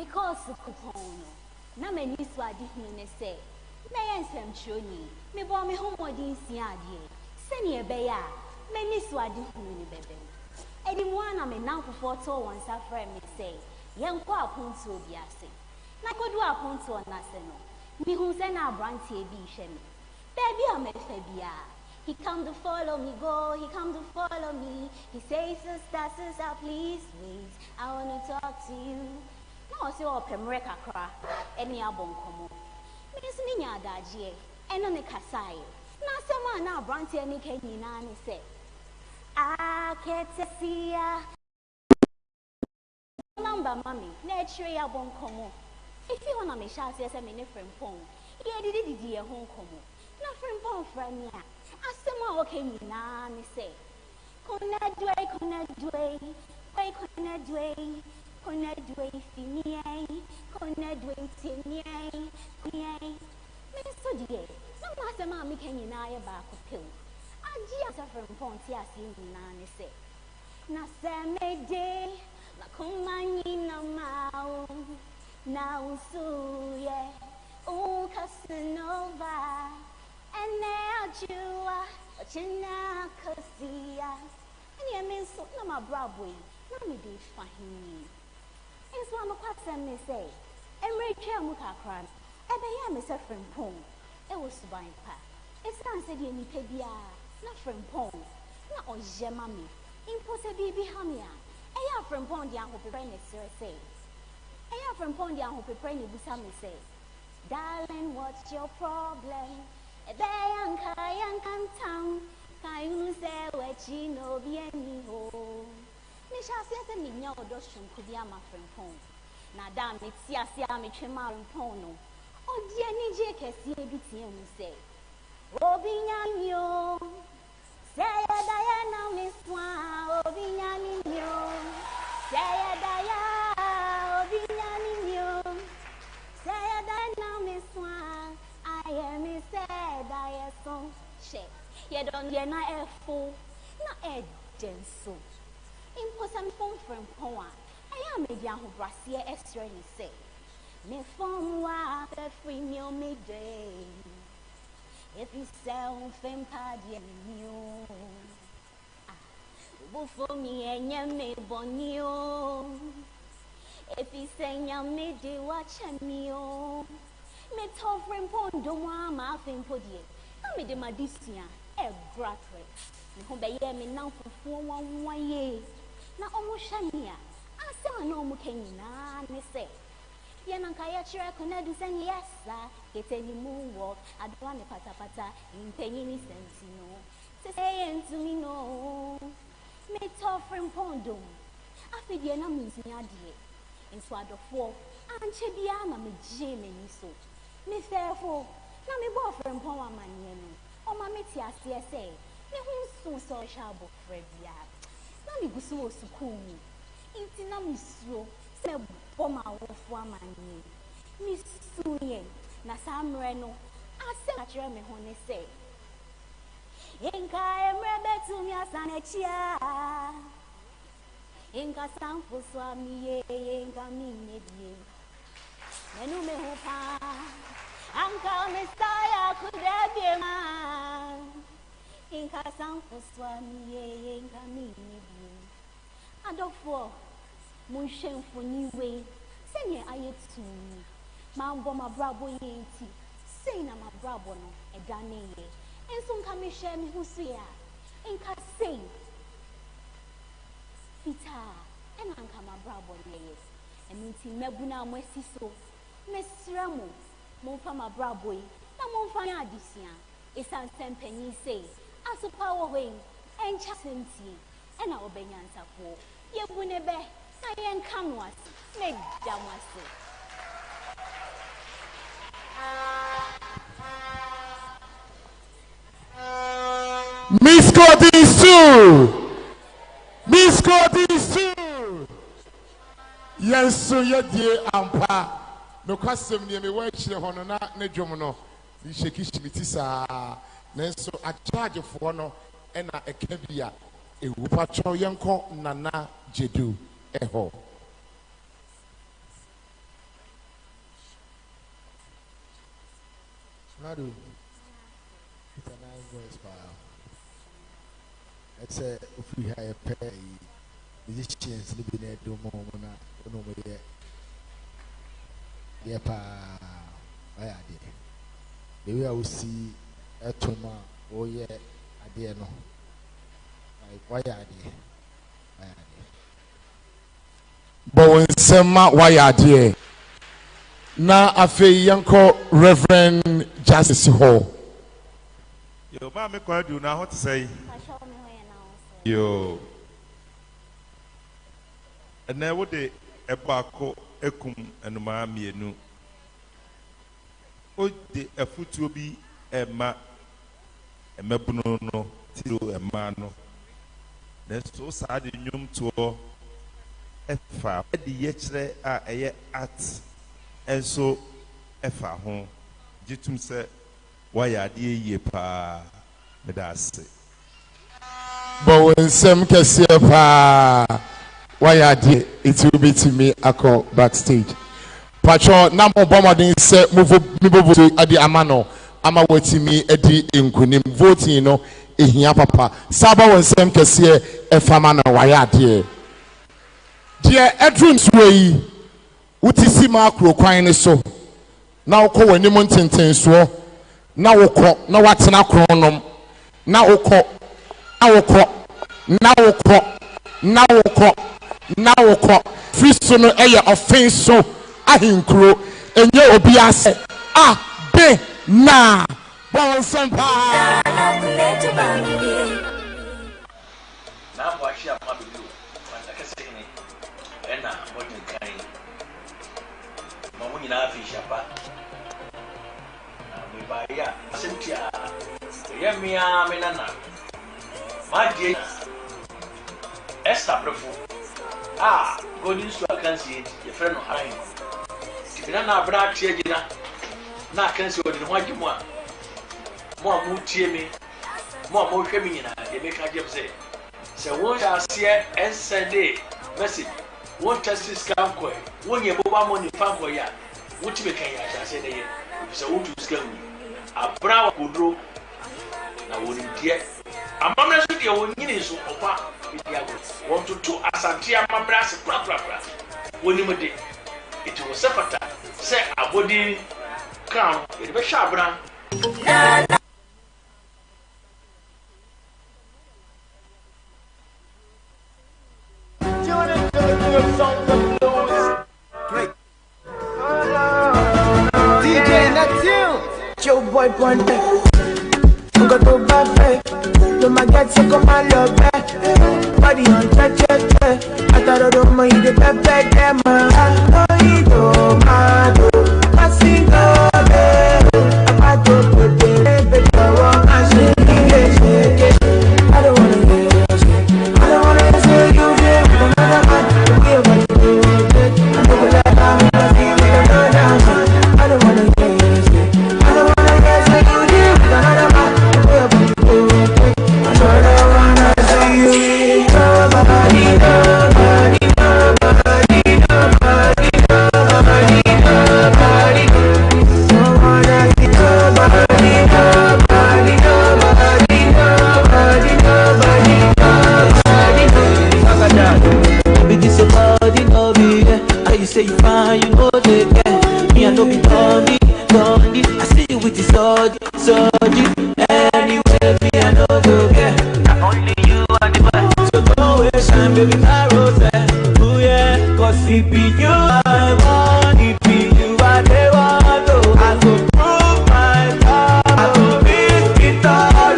because kupon na mani swadi hu ne say na yensem choni me bo me homodi nsia ade se ne ebe ya mani swadi hu ne bebe edi mo na me nan fofo to won sa frɛ me say yenko aponto obi ase na kodu aponto na se no mi hu se na abrantie bi hwe me baby amefa bia he come to follow me go, he come to follow me. He says, sister, please wait. I want to talk to you. No, so open rekakra, any abon komo. Miss Minya Daji, and on the Kasai. Now, someone now branch any candy nani say, I can't see ya. Number, mommy, nature abon komo. If you want to make sure, says I'm in a friend phone. Yeah, did it, dear home komo. Not friend phone, friend, yeah. Asema okay ni na me say kona dwe finiai kona dwe tiniai kuiai me so die na ma asema me kan ni na ye ba ko pew agi asa from ponti ase ni na ne say na se me de la kumani na mau na usuye o Casanova. And now you are, but you're not Cassia. And you mean so, no, my bravo, let me be fine. And so I'm a quite me say, and Rachel Muka I be a suffering pong. It was by pa. It's not said any pebia, not from pong, not on Gemami. Impossible be hamia. I have from pond young who prepare say. I have from pond young who prepare me say, darling, what's your problem? Bayan kayan town, kayu say what you know be any ho. Nisha says a minion or doshun could be a my friend home. Now, damn it, see, I see I'm a chimar and pono. Oh, dear, Nijay can see a bit and say, Robin, yo, say a Diana, Miss Swan, Robin, yo, say a Diana, Robin, yo, say a Diana, Miss Swan. I am a sad, I am so shake. You don't get not a fool, not a denso. Impossible phone from Poa. I am a young who brassier extra and say, me phone wa the free meal me day. If you sell fame party and you, for me and you may bonio. If you say you may do watch me, me tough friend pond don't want my thing for you. I made my distia, a grateful. Me be me now for 1 year. Now almost shania. I saw no more can me say. Yanankaya connect to say yes, sir. Get any move walk. I don't want a pata in penny sense, no. Say to me, no. Me tough friend pondum. I feel the enemy in your dear. In sword of 4, and Chebiama me Jamie so. Me therefore, now me boyfriend Power Maniano. Oh, my metia CSA. Me who so shall book Freddy. Now me go so cool. Intina me so. Se bomb our for mani. Miss Suye, Nasam Reno, I said, I tell me honey say. Inka am rebel to me as an echia. Inka Sam for Swami, Inka me, Menu me hopa. Anka Messiah could there be a man. Inka Sam for Swami, Inka me, and of four. Mon shameful new way. Send ye I to me. Mambo my bravo ye. Say na my bravo no a dane ye. And some come share me who see ya. And can say Fita and anka my bravo ye. And meeting Mebuna Messi so. Miss Ramo, mon fama bravo ye. Na mon fanya adisia. It's an penny say. As a power wing and chasenty. And our benyansa for. Ye wouldn't be. I am come was make down Miss Cody Stool. Miss Cody Stool. Yes, so ye dear ampa. No custom near me watch the honor ne jomono. The shakish mitisa. Nenso a charge of one and a kebia. A wupatro yanko nana jedu. Eho. Nadu. It's a nice voice, pal. It's a if we have a pay musicians living there do more no way. Yeah, pa. I did. The way I will see a toma. Oh yeah, I dare no. Why I did. Bowen Sema why I did. Na afei yanko Reverend Justice Hall. Yo, mama kwa do na what to say. Yo. And now what the ebako ekum and ma mienu. O de efutu bi ema emebuno no tiro ema no. Na so sa de nyum to efa de yechre a eye art. Enso efa ho jitum se waya de ye pa medase Bowen Sem kese pa waya de it will be to me akọ backstage patro na mo bomodin se mi bobo ade amano ama watimi edi enkunim voting no ehia papa saba won sem kese efa ma na waya de edrun suyi utisi ma krokwan ne so na wokọ wanim ntenten so na wokọ na watena kronom na wokọ friso no eye offense so ahinkro enye obi ase be na bon sempa na bo ahia ma be do na kase ni ena modin kan mo nyina afi shapa na me ba ya sentia ye mia me nana ma die esta prefu godin so akansi ye frɛ no haran tibina na abra tie gina na akansi odi ho agimo a mo tie me mo hwɛ me nyina ye me ka gem se won sha se ensende message won test scam ko won ye boba money fan ko ya wuti be kan ya sha se de ye se wutu scam abra kodro na woni die amamra so de won nyini so opa biago won to asante amamra se kra woni mo de it was sefata se abodi kan e be sha abra DJ Natil, Joe Boy Ponte, go to buffet, to my get so come on love body on touch it, I thought I don't mind the pepe them, I don't mind, I sing I don't put the baby down, I shake it, I don't wanna hear I don't wanna hear you there with another man, we're about to do it, I know that I'm gonna see with another man, I don't wanna hear I don't wanna hear you there with another man, we're about to do it, I don't wanna see you nobody, nobody, nobody, nobody, nobody, nobody, don't wanna see nobody, nobody, nobody, nobody, nobody, nobody. Baby, this your body, no be yeah. How you say you fine, you know they get me, I know be Tony. I see you with the sword, anyway, me, I know go get. Not only you and the boy, so go waste time, baby, my rose, oh yeah, cause it be you I want, it be you I they want, oh, I go prove my love, I go beat it all, oh,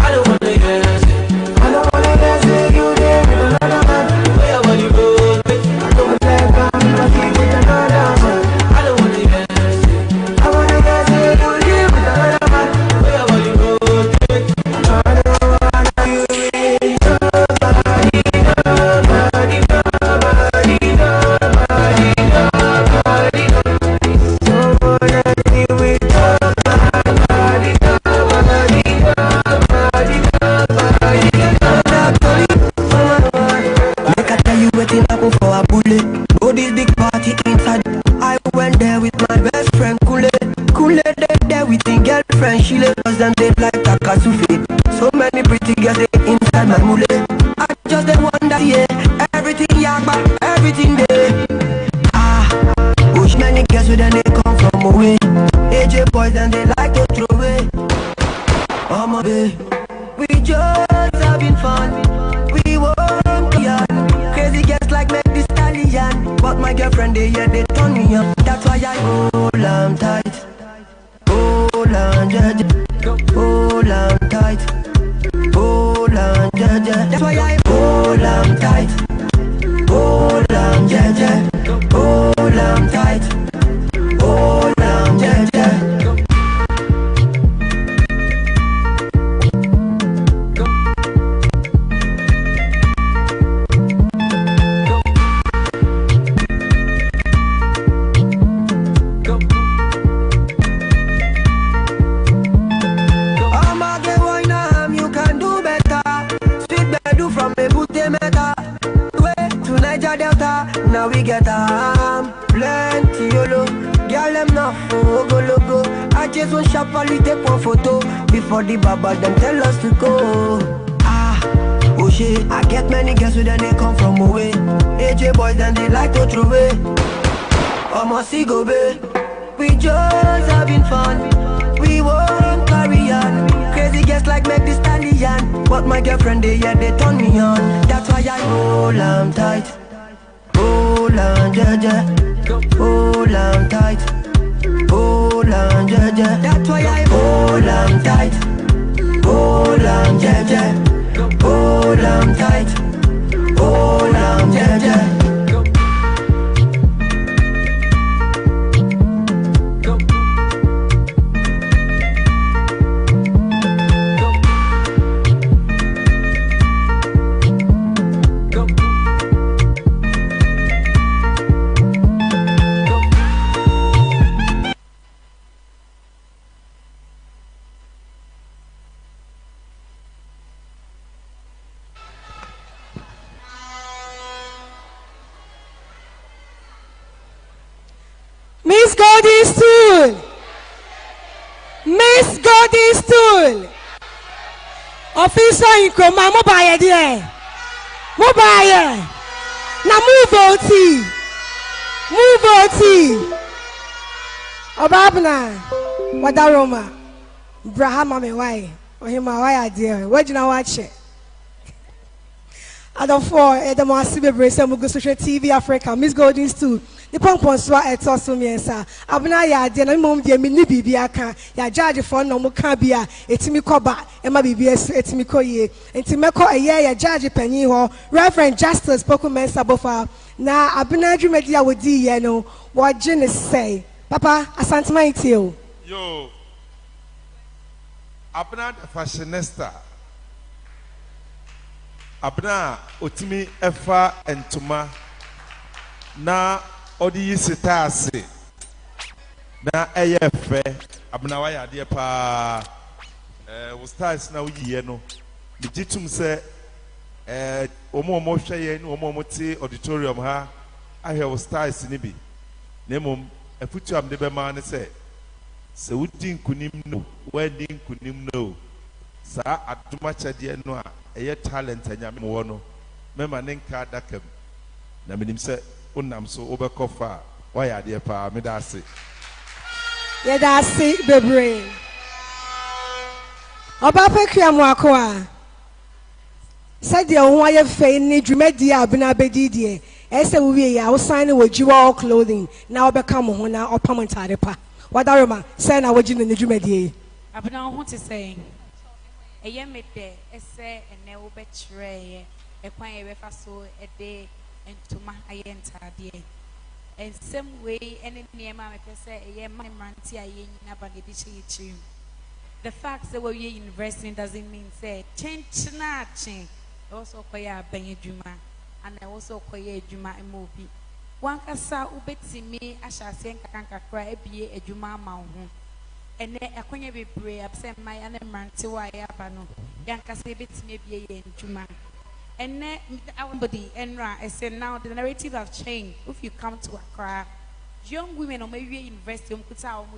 I don't wanna guess it, you there with another man, where you want to go, I don't wanna let go, I'm with another man, I don't wanna guess it, I wanna guess it, you there with another man, where you want to go, I don't wanna you with nobody, nobody, nobody, nobody, nobody, don't wanna be with nobody, nobody, nobody, Make I tell you waiting up for a bullet. Oh, this big party inside. I went there with my best friend Kule. day, yeah, they turn me on. That's why I hold on tight. Hold on, Jaja. Hold on tight. Hold on, Jaja. That's why I hold on tight. Hold on, Jaja. Hold on tight. Hold on, Jaja. Now we get plenty yolo. Girl them now go logo. I just want sharply take one photo before the baba them tell us to go. Oh shit, I get many girls with them they come from away. AJ boys then they like to throw away. Almost see go babe. We just having fun. We won't carry on. Crazy girls like make this stallion. But my girlfriend they turn me on. That's why I hold on tight. Hold on, Jaja. Hold on tight. Hold on, Jaja. That's why I hold on tight. Hold on, Jaja. Hold on tight. Hold on, Jaja. Miss Goldie Stool. Miss Goldie Stool. Officer in Kroma, mobile there. Mobile. Now move OT. Move OT. Obabna. Wadaroma. Brahma me why. Or him why dear. Where do you know watch it? Adam for the Masibe Bracer Mugu Social TV Africa. Miss Goldie Stool. The pompon swa eto so miensa abuna ya de na mom de mini bibia aka ya judge for no mo ka bia etimi koba e ma bibia etimi koye enti meko eye ya judge panyin ho Reverend Justice Poku Mensa Bofa na abuna dwumadi a wodi ye no wo je ne sei papa asantema itio yo abuna the fashionista abuna otimi efa entuma na odi yisitase na eyefe abna wa yade pa wo stars na uyiye no digitum se omo hweye ni omo ti auditorium ha ahwe wo stars ni bi na mom afutu am de be ma ne se wudi nkunim no wadi nkunim no sa aduma chade no a eye talent anyame wo no mema ne nka dakam na menim se unam so obekofa why are there pa me da se ye da se bebre oba pekua mo akoa said the ho aye fe ni dwumadi abna bedidie ese wo wie ya wo sign wo jiwa clothing na obeka mo ho na opam ntare pa wadaroma say na wogi ni dwumadi abna ho te say eye mede ese ene wo bekyereye ekwan ye befa so ede entuma ayentade and some way any near my person a my manti aye nyina ba de chi the fact that we university doesn't mean say change na change also kwaya ban adwuma and also kwaya adwuma emobi wan kasa ubetimi ahyase nkankakra ebie adwuma ma ho ene akonya bebre abse mai ane manti wa ya ba no yankasa ebetimi ebie ye adwuma. And everybody, and I said now the narrative have changed. If you come to Accra, young women or maybe university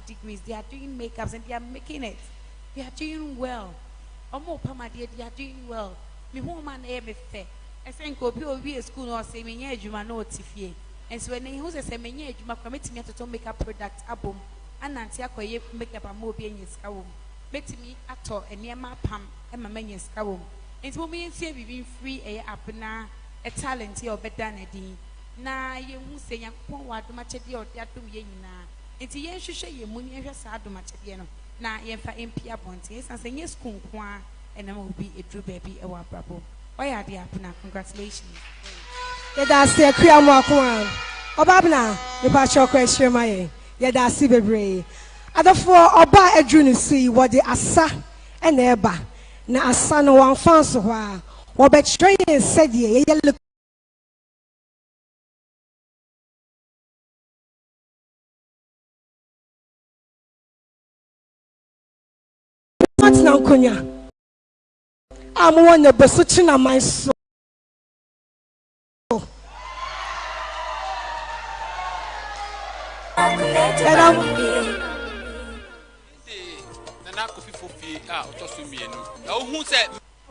degrees, they are doing makeups and they are making it. They are doing well. They are doing well. Me woman me fair. I think go be a school or say me juma no tifie. And so when he was say me juma commit me to makeup product album and nanti akoye makeup a mo be in skawum. Bet me ato and near my pam and my men skawum. And so we say we free a apna a talent or better than na ye hu se Nyankopɔn wa adom akyɛdeɛ ɔde adom yɛ nyinaa enti yɛn hwehwɛ yɛ mu ne yɛhwɛ saa adom akyɛdeɛ no na yɛmfa MP abɔnten esan sɛ nyɛ school nko a ɛna ma obi eduru baabi ɛwɔ abrabɔ ɔyɛ ade apena congratulations yɛda ase akua mu ako a ɔbabna nipa kyɛ ɔkɔ ahyia ma yɛn yɛda ase bebree adɔfoɔ ɔba aduru ne so yi wɔde asa ɛna ɛba na asa no wɔamfa nso hɔ a wɔbɛkyerɛ yɛn sɛdeɛ yɛyɛ na nkonya amu wona beso china man so na kofi fofi a otoso mienu na ohun se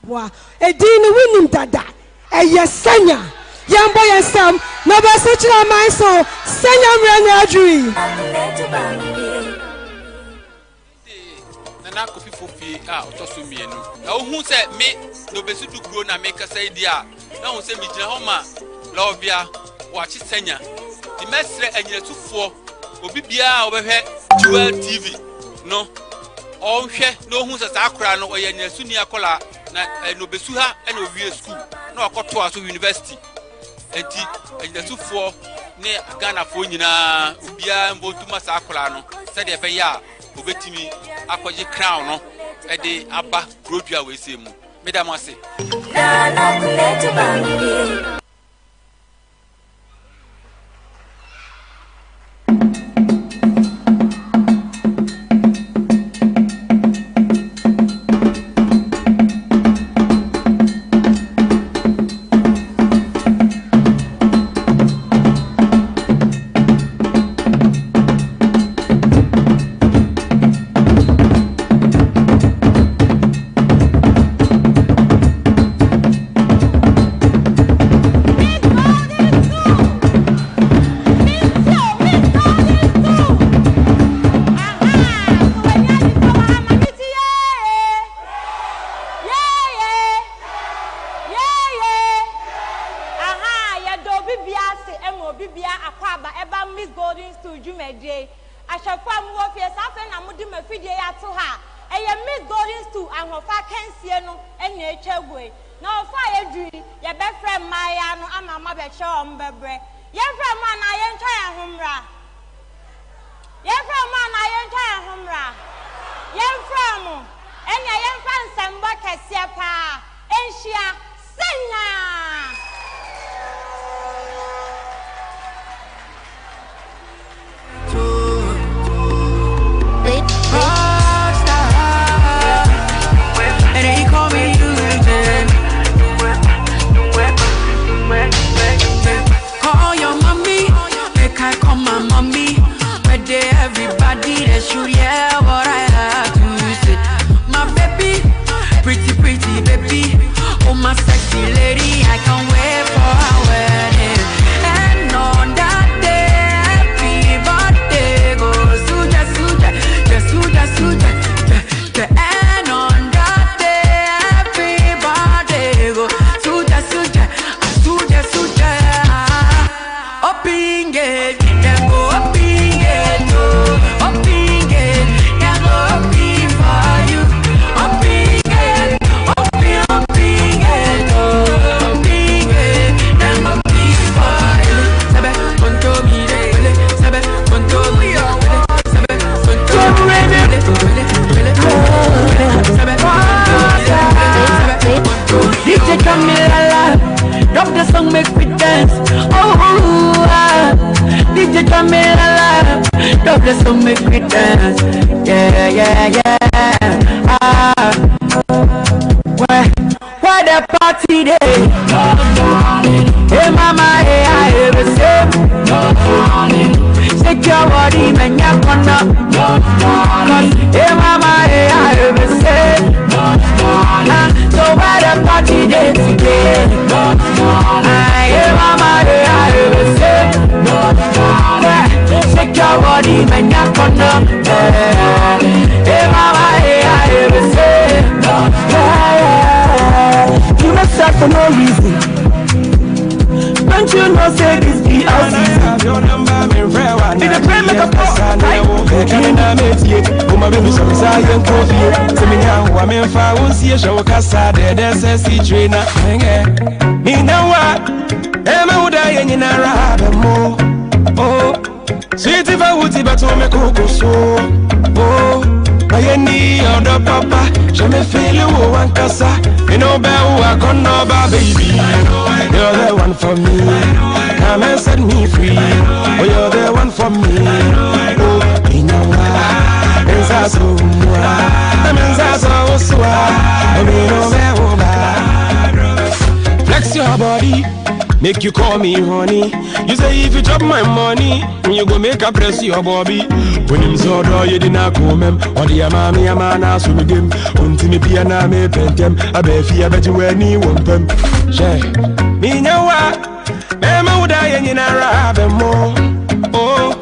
wa edi ni winim dada eyesanya yambo yesam na beso china man so senya mre na adui na kofi fofi a otoso mienu na ohun se me no besudu kuro na me kasa idi a na ohun se me gina ho ma lobia wa chi senya di mesre anyinatufo obi bia obehwe Jewel TV no onhwe no ohun se sa akora no oye anyinasuni akola na no besu ha na owie school na okoto aso university enti anyinatufo ne Ghana fo nyina obia mbotuma sa akora no se de be ya obetimi akwaje crown no e de aba grodua we se mu medam ase For no reason, don't you know say this the have your number, me rewa. Did the play make a pop? Canada metie, uma baby so science coffee. Seminya wa me fa unsie show kasa de SSC trainer. Me now what? Emma uda yenina rabe mo. Oh, sweet if I would but to me coco so. Oh, I need your papa. Je me feel you one casa. You know better I can know baby. You're the one for me. Come and set me free. Oh, you're the one for me. Oh, in your life, it's so flex your body, make you call me honey. You say if you drop my money, you go make a press your bobby. When him so do you didn't come him. Or the amami amana so with him. Until me piana me pentem. I bet you bet you any one pem. She me nyawa. Mema uda yenye na rabe mo. Oh,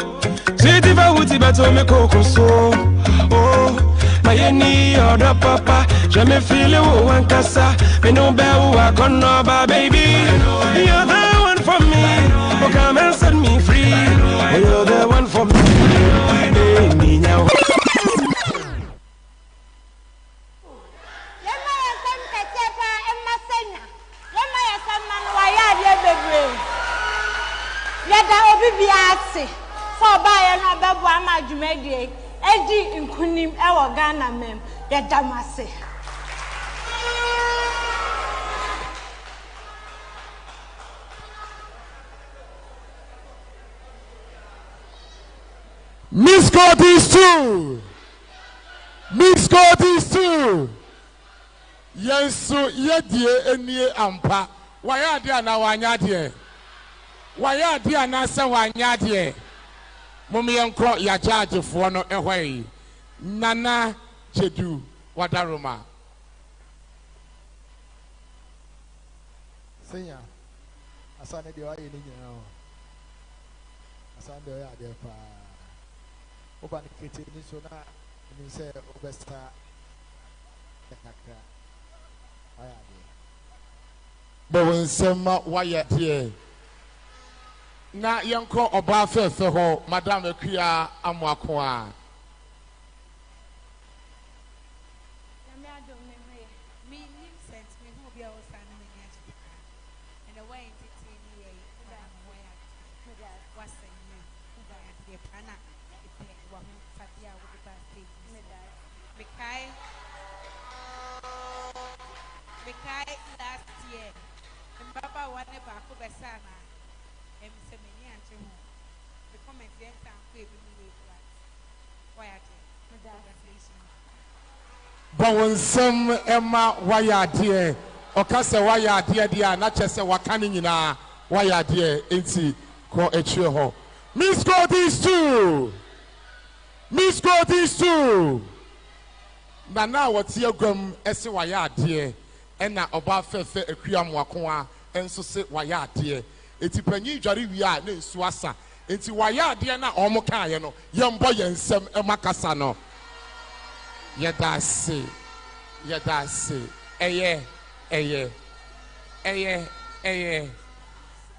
sweet if I would see better me coco so. Oh, my any other papa. Je me feel you one casa. Me no better I can know baby. You're the one for me. Oh, come and set me free. Oh, you're the one for me. Hey, me now. Yada obi biase for buy no bebo ama dwumadie edi nkunim e wo Ghana mem yada mase Miss God is two. Miss God is two. Yensu yedie enie ampa. Waya dia na wanya die. Waya dia na se wanya die. Mummy enko ya charge fo no ehwai. Nana Jedu Wadaroma. Senya. Asane de waye ni nyina o. Asane de ya de pa. Oba ni kete ni so na ni se obesta takaka. Aya de. Bawon sema waya die. Na yanko oba fefe ho madam akua amwako a. Bawonsem Emma Wayadie, Okase Wayadie dia na chese wakani nyina Wayadie enti ko echwe ho. Miss God is two. Miss God is two. Na wotie gwam ese Wayadie ena oba fefe akua mwako a enso se Wayadie. Enti panyi dware wi a na nsu asa. Enti Wayadie na omo kaaye no yembo yensem emakasa no. Yedase eye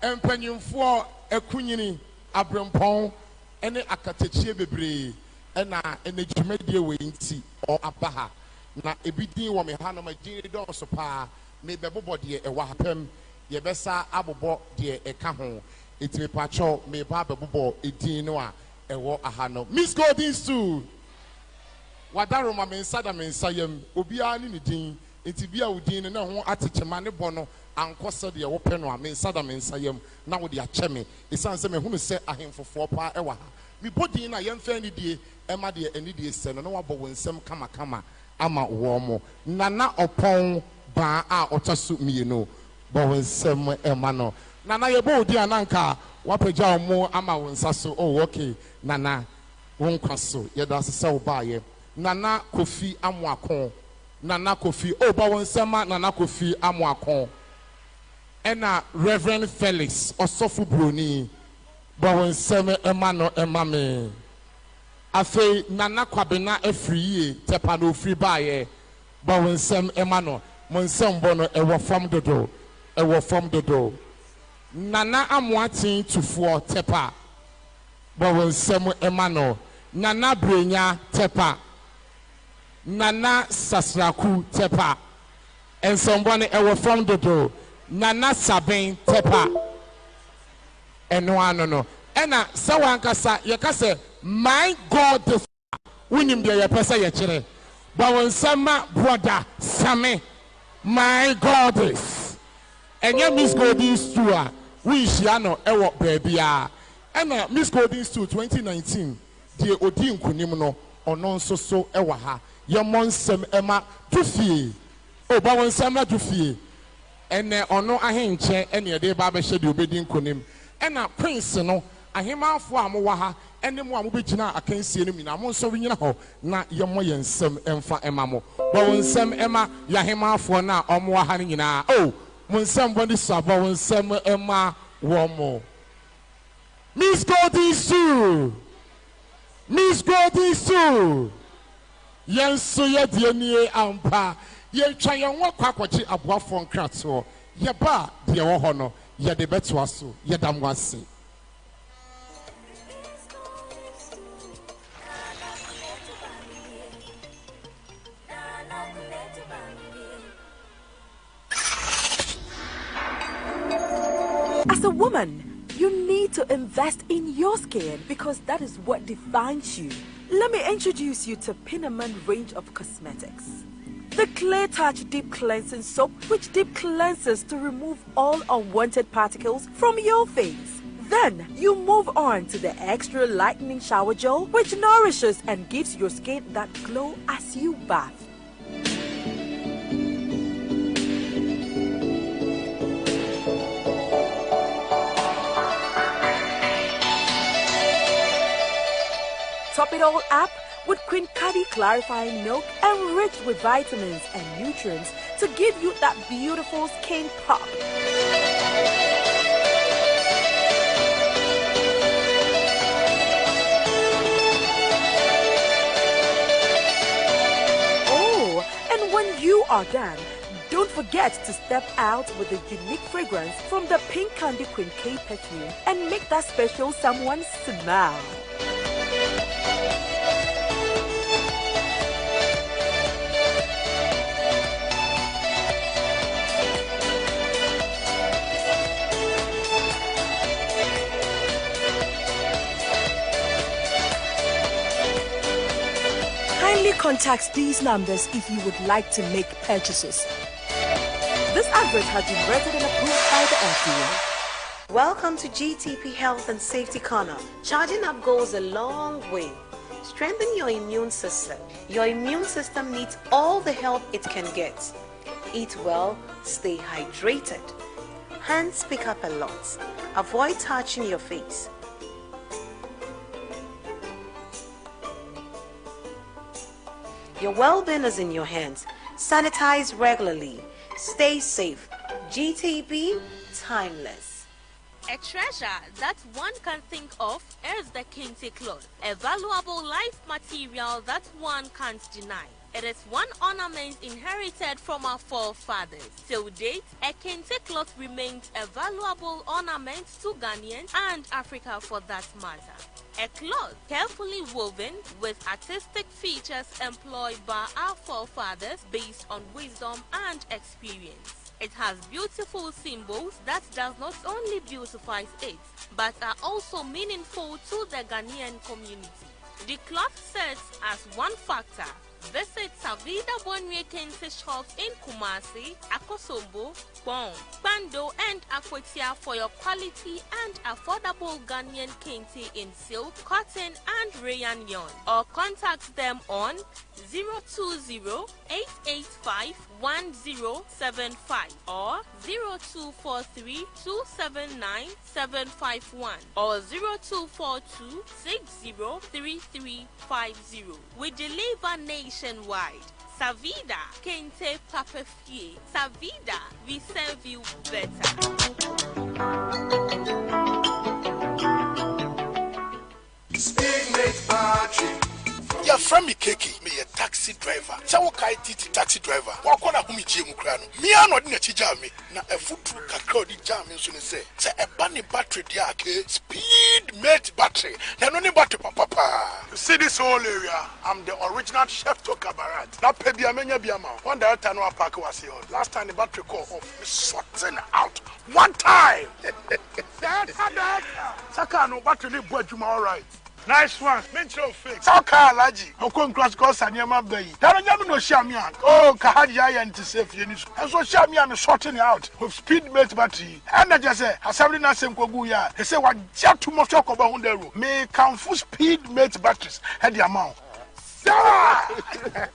empanyimfo akunyini abrempon ene akatachie bebre ena dwumadie we nti o abaha na ebidin wo me hanom agin do so pa me bebobo de e wa hapem ye besa abobo de e ka ho etime pacho me ba bebobo edin no a e wo ahano Miss Golden Stool Wadaroma mensada mensayem obia ni din enti bia udin na ho atechema ne bono ankose de wo pe no a mensada mensayem na wo de acheme esan se me hunu se ahemfofo pa e wa ha mi bodin na yemfa ni die e ma de ani die se no na wabo wonsem kama kama ama wo mo nana opon ba a otasu mieno bo wonsem e ma no nana ye bo odi ananka wapagya mo ama wonsa so oh okay nana won kwaso ye da se wo ba ye Nana Kofi Amwakon. Nana Kofi. Oh, but one sema Nana Kofi Amwakon. Ena Reverend Felix Osofu Bruni. But one sema Emano Emame. Afe Nana Kwabena Efriye Tepano Free Baye. But one sem Emano. Monsem Bono Ewa from the door. Ewa from the door. Nana Amwatin to 4 tepa. Bawon Semu Emano. Nana Brenya tepa. Nana Sasraku tepa. And somebody ever from the door. Nana Sabin tepa. And no. Ena Sawankasa Yakase, my God the winning be a person yachere. Bawon Sama brother Same, my goddess. And ya Miss Golden Stew, we shiano ewo baby. Ena Miss Golden Stew 2019, the Odin Kunimono, or non so ewaha. Your monsem Emma Duffy. Oh, Bawon Sama Duffy. And ono ahenche any day Baba Shady Obedin Kunim. Ena Prince no. Ahima fo amowaha ene mo amobegina akansie no mina mo nso winyina ho na yemo yensem emfa emamo bo wonsem ema yahima fo na omowaha nyina oh mo nsem body sabo wonsem ema wo mo Miss Golden Stew yenso ye die nie ampa ye twa ye wo kwakwachi aboafo nkrato ye ba de wo ho no ye de beto aso ye dam wase. As a woman, you need to invest in your skin because that is what defines you. Let me introduce you to Pinaman range of cosmetics. The Clear Touch Deep Cleansing Soap, which deep cleanses to remove all unwanted particles from your face. Then you move on to the Extra Lightening Shower Gel, which nourishes and gives your skin that glow as you bath. Top it all up with Queen Cadi Clarifying Milk, enriched with vitamins and nutrients to give you that beautiful skin pop. Oh, and when you are done, don't forget to step out with a unique fragrance from the Pink Candy Queen K perfume and make that special someone smile. Kindly contact these numbers if you would like to make purchases. This advert has been rated and approved by the FDA. Welcome to GTP Health and Safety Corner. Charging up goes a long way. Strengthen your immune system. Your immune system needs all the help it can get. Eat well, stay hydrated. Hands pick up a lot. Avoid touching your face. Your well-being is in your hands. Sanitize regularly. Stay safe. GTP, timeless. A treasure that one can think of is the kente cloth, a valuable life material that one can't deny. It is one ornament inherited from our forefathers. Till date, a kente cloth remains a valuable ornament to Ghanaians and Africa for that matter. A cloth carefully woven with artistic features employed by our forefathers based on wisdom and experience. It has beautiful symbols that does not only beautify it, but are also meaningful to the Ghanaian community. The cloth serves as one factor. Visit Savida Bonwe Kente shops in Kumasi, Akosombo, Bon, Bando and Akwetia for your quality and affordable Ghanaian kente in silk, cotton and rayon yarn, or contact them on 020-885-1075 or 0243-279-751 or 0242-603350. We deliver nationwide. Savida Kente Papefie. Savida, we serve you better. You're from me, Kiki. Me a taxi driver. Sawo kai titi taxi driver. Wako na humi jie mukra no. Mi ano di na chija me. Na efutu kakra di jam nso ne se. Se eba ni battery dia ke speed mate battery. Na no ni battery papa. You see this whole area? I'm the original chef to Kabarat. Na pe bia menya bia ma. One director no park was here. Last time the battery call off, me sorting out. One time. Saka no battery ni bo adwuma all right. Nice one. Mental fix. Saka alaji. Okon class call Sanyama Bay. Dara nyame no shamian. Oh, kahaji ayen to save you. And so shamian sorting out with speed mate battery. And I just say, Hasabri na sem kogu ya. He say what jet too much talk about hundred. Me can full speed mate batteries. Head the amount.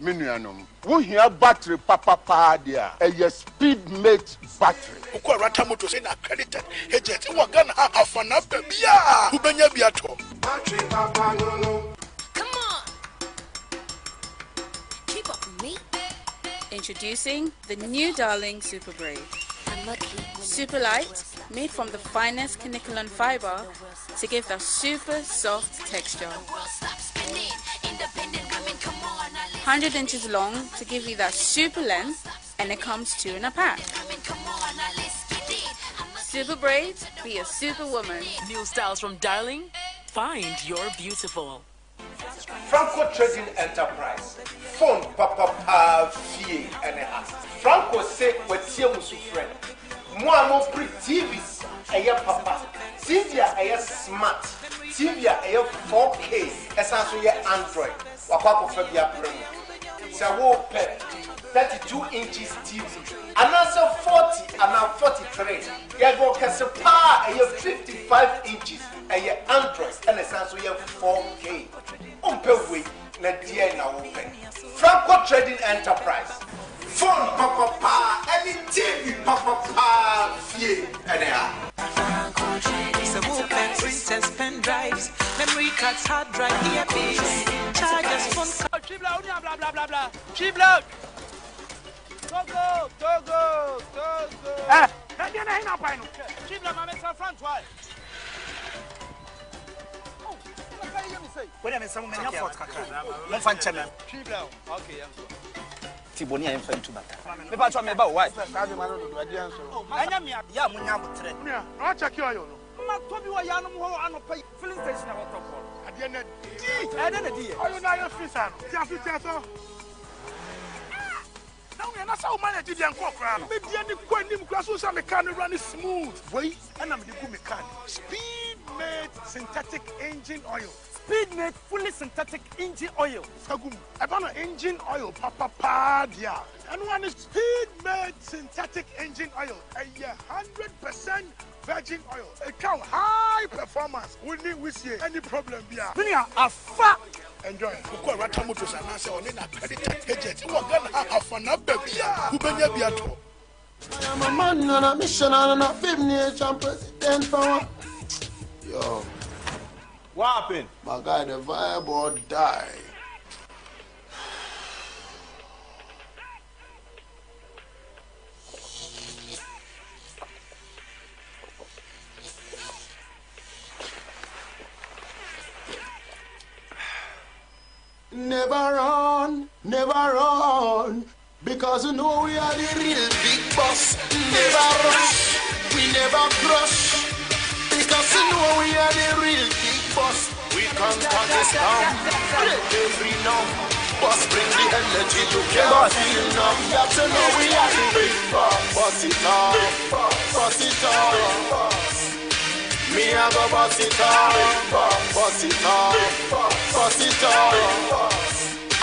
Minuanum. We hear battery papa dia. A speed mate battery. Uko rata moto say na accredited. Agent we gana afana bia. Ubenya biato. Battery papa no. Come on. Keep up with me. Introducing the new Darling Super Brave. Super light, made from the finest caniculin fiber to give that super soft texture. 100 inches long to give you that super length, and it comes 2 in a pack. Super braids, be a superwoman. New styles from Darling, find your beautiful. Franco Trading Enterprise. Phone papa fee and a half. Franco say what musu friend. Moi mo pre TVs aya papa. TV aya smart. TV aya 4K. Esanso ye Android. Wakwa ko Fabia Primo. Say wo pay 32 inches TV. Another 40 and 43. You go Casapa aya 55 inches. Aya Android and esanso ye 4K. Umpewe na dia na open. Franco Trading Enterprise. Phone papa, any TV papa, fee, anyhow. Franco Trading. So open printers, pen drives, memory cards, hard drive, earpiece, chargers, phone cards. Cheap loud, blah blah blah blah. Cheap loud. Togo. Eh, hey, you na buy no. Cheap loud, mama, it's front why. When I'm in some many efforts, no fun channel. Okay, Tiboni, I'm fine to that. Maybe I'll try about why. Yeah, Munya, I'll check you. Toby, why you are not pay filling station about top one. At the end of the day, are you not your fish? Now we are not so many to cock around. Maybe any quantum classes are mechanic running smooth. Wait, and I'm the good mechanic. Speed made synthetic engine oil. Speed made fully synthetic engine oil. Sagum, I found an engine oil, papa, dear. And one is speed made synthetic engine oil. 100% virgin oil. A cow high performance. We see any problem here. Dunia a fat. Enjoy. Uko rata motos and answer on an accredited agent. You are gonna have fun up baby. Ubenya biato. I'm a man on a mission on a 5-year president for. Yo. What happened? My guy, the viable die. Never run, because you know we are the real big boss. Never rush, we never crush, because you know we are the real big boss. We conquer this town, break every numb. Boss bring the energy to can't feel numb. You have to know we are the big boss. Boss it up, boss it up. Me I go boss it up, boss it up, boss it up.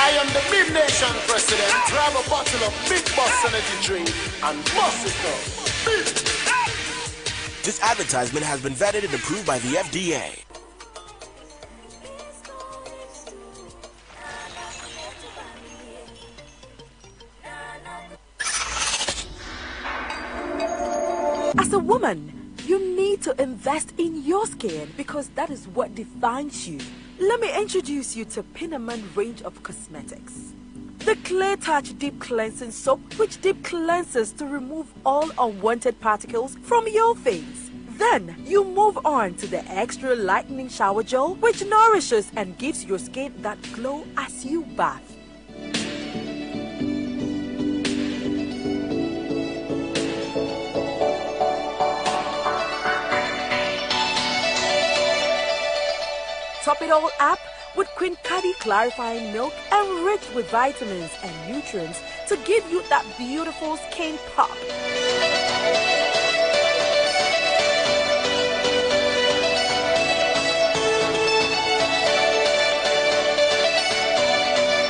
I am the Big Nation President. Grab a bottle of Big Boss Energy drink and boss it up. This advertisement has been vetted and approved by the FDA. As a woman, you need to invest in your skin because that is what defines you. Let me introduce you to Pinaman range of cosmetics. The Clear Touch Deep Cleansing Soap, which deep cleanses to remove all unwanted particles from your face. Then you move on to the Extra Lightening Shower Gel, which nourishes and gives your skin that glow as you bath. top it all up with Queen Cadi clarifying milk enriched with vitamins and nutrients to give you that beautiful skin pop.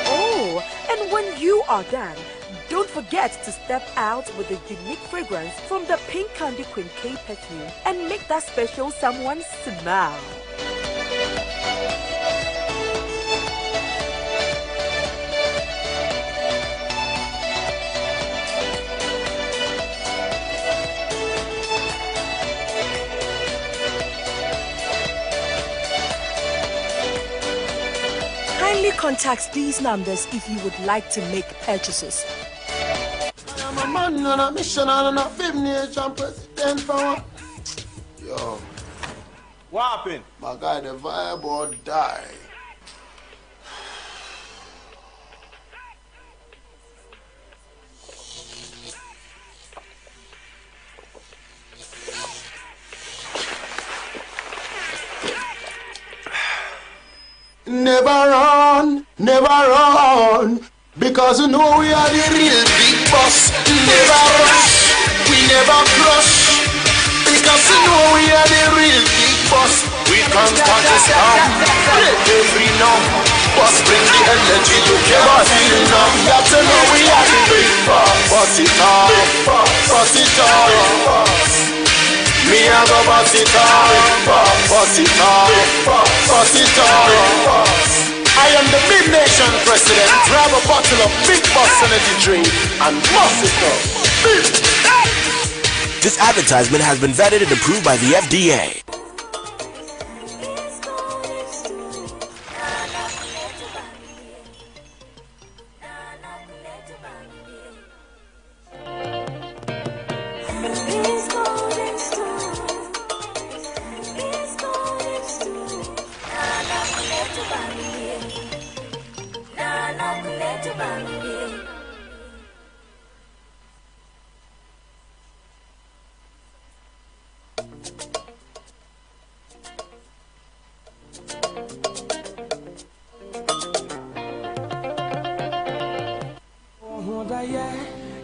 Oh, and when you are done, don't forget to step out with a unique fragrance from the Pink Candy Queen K perfume and make that special someone smile. Kindly contact these numbers if you would like to make purchases. I'm a man on a mission on a 5-nation president for. Yo. What happened? My guy, the vibe or die. Never run, because you know we are the real big boss. Never rush, we never crush, because you know we are the real big boss. We can't touch this down, break every numb. Boss bring the energy, you never feel numb. Got to know we are the big boss. Boss it all, boss it all. Me a go boss it all, boss it all, boss it all. I am the big nation president. Grab a bottle of Big Boss energy drink and boss it up. This advertisement has been vetted and approved by the FDA.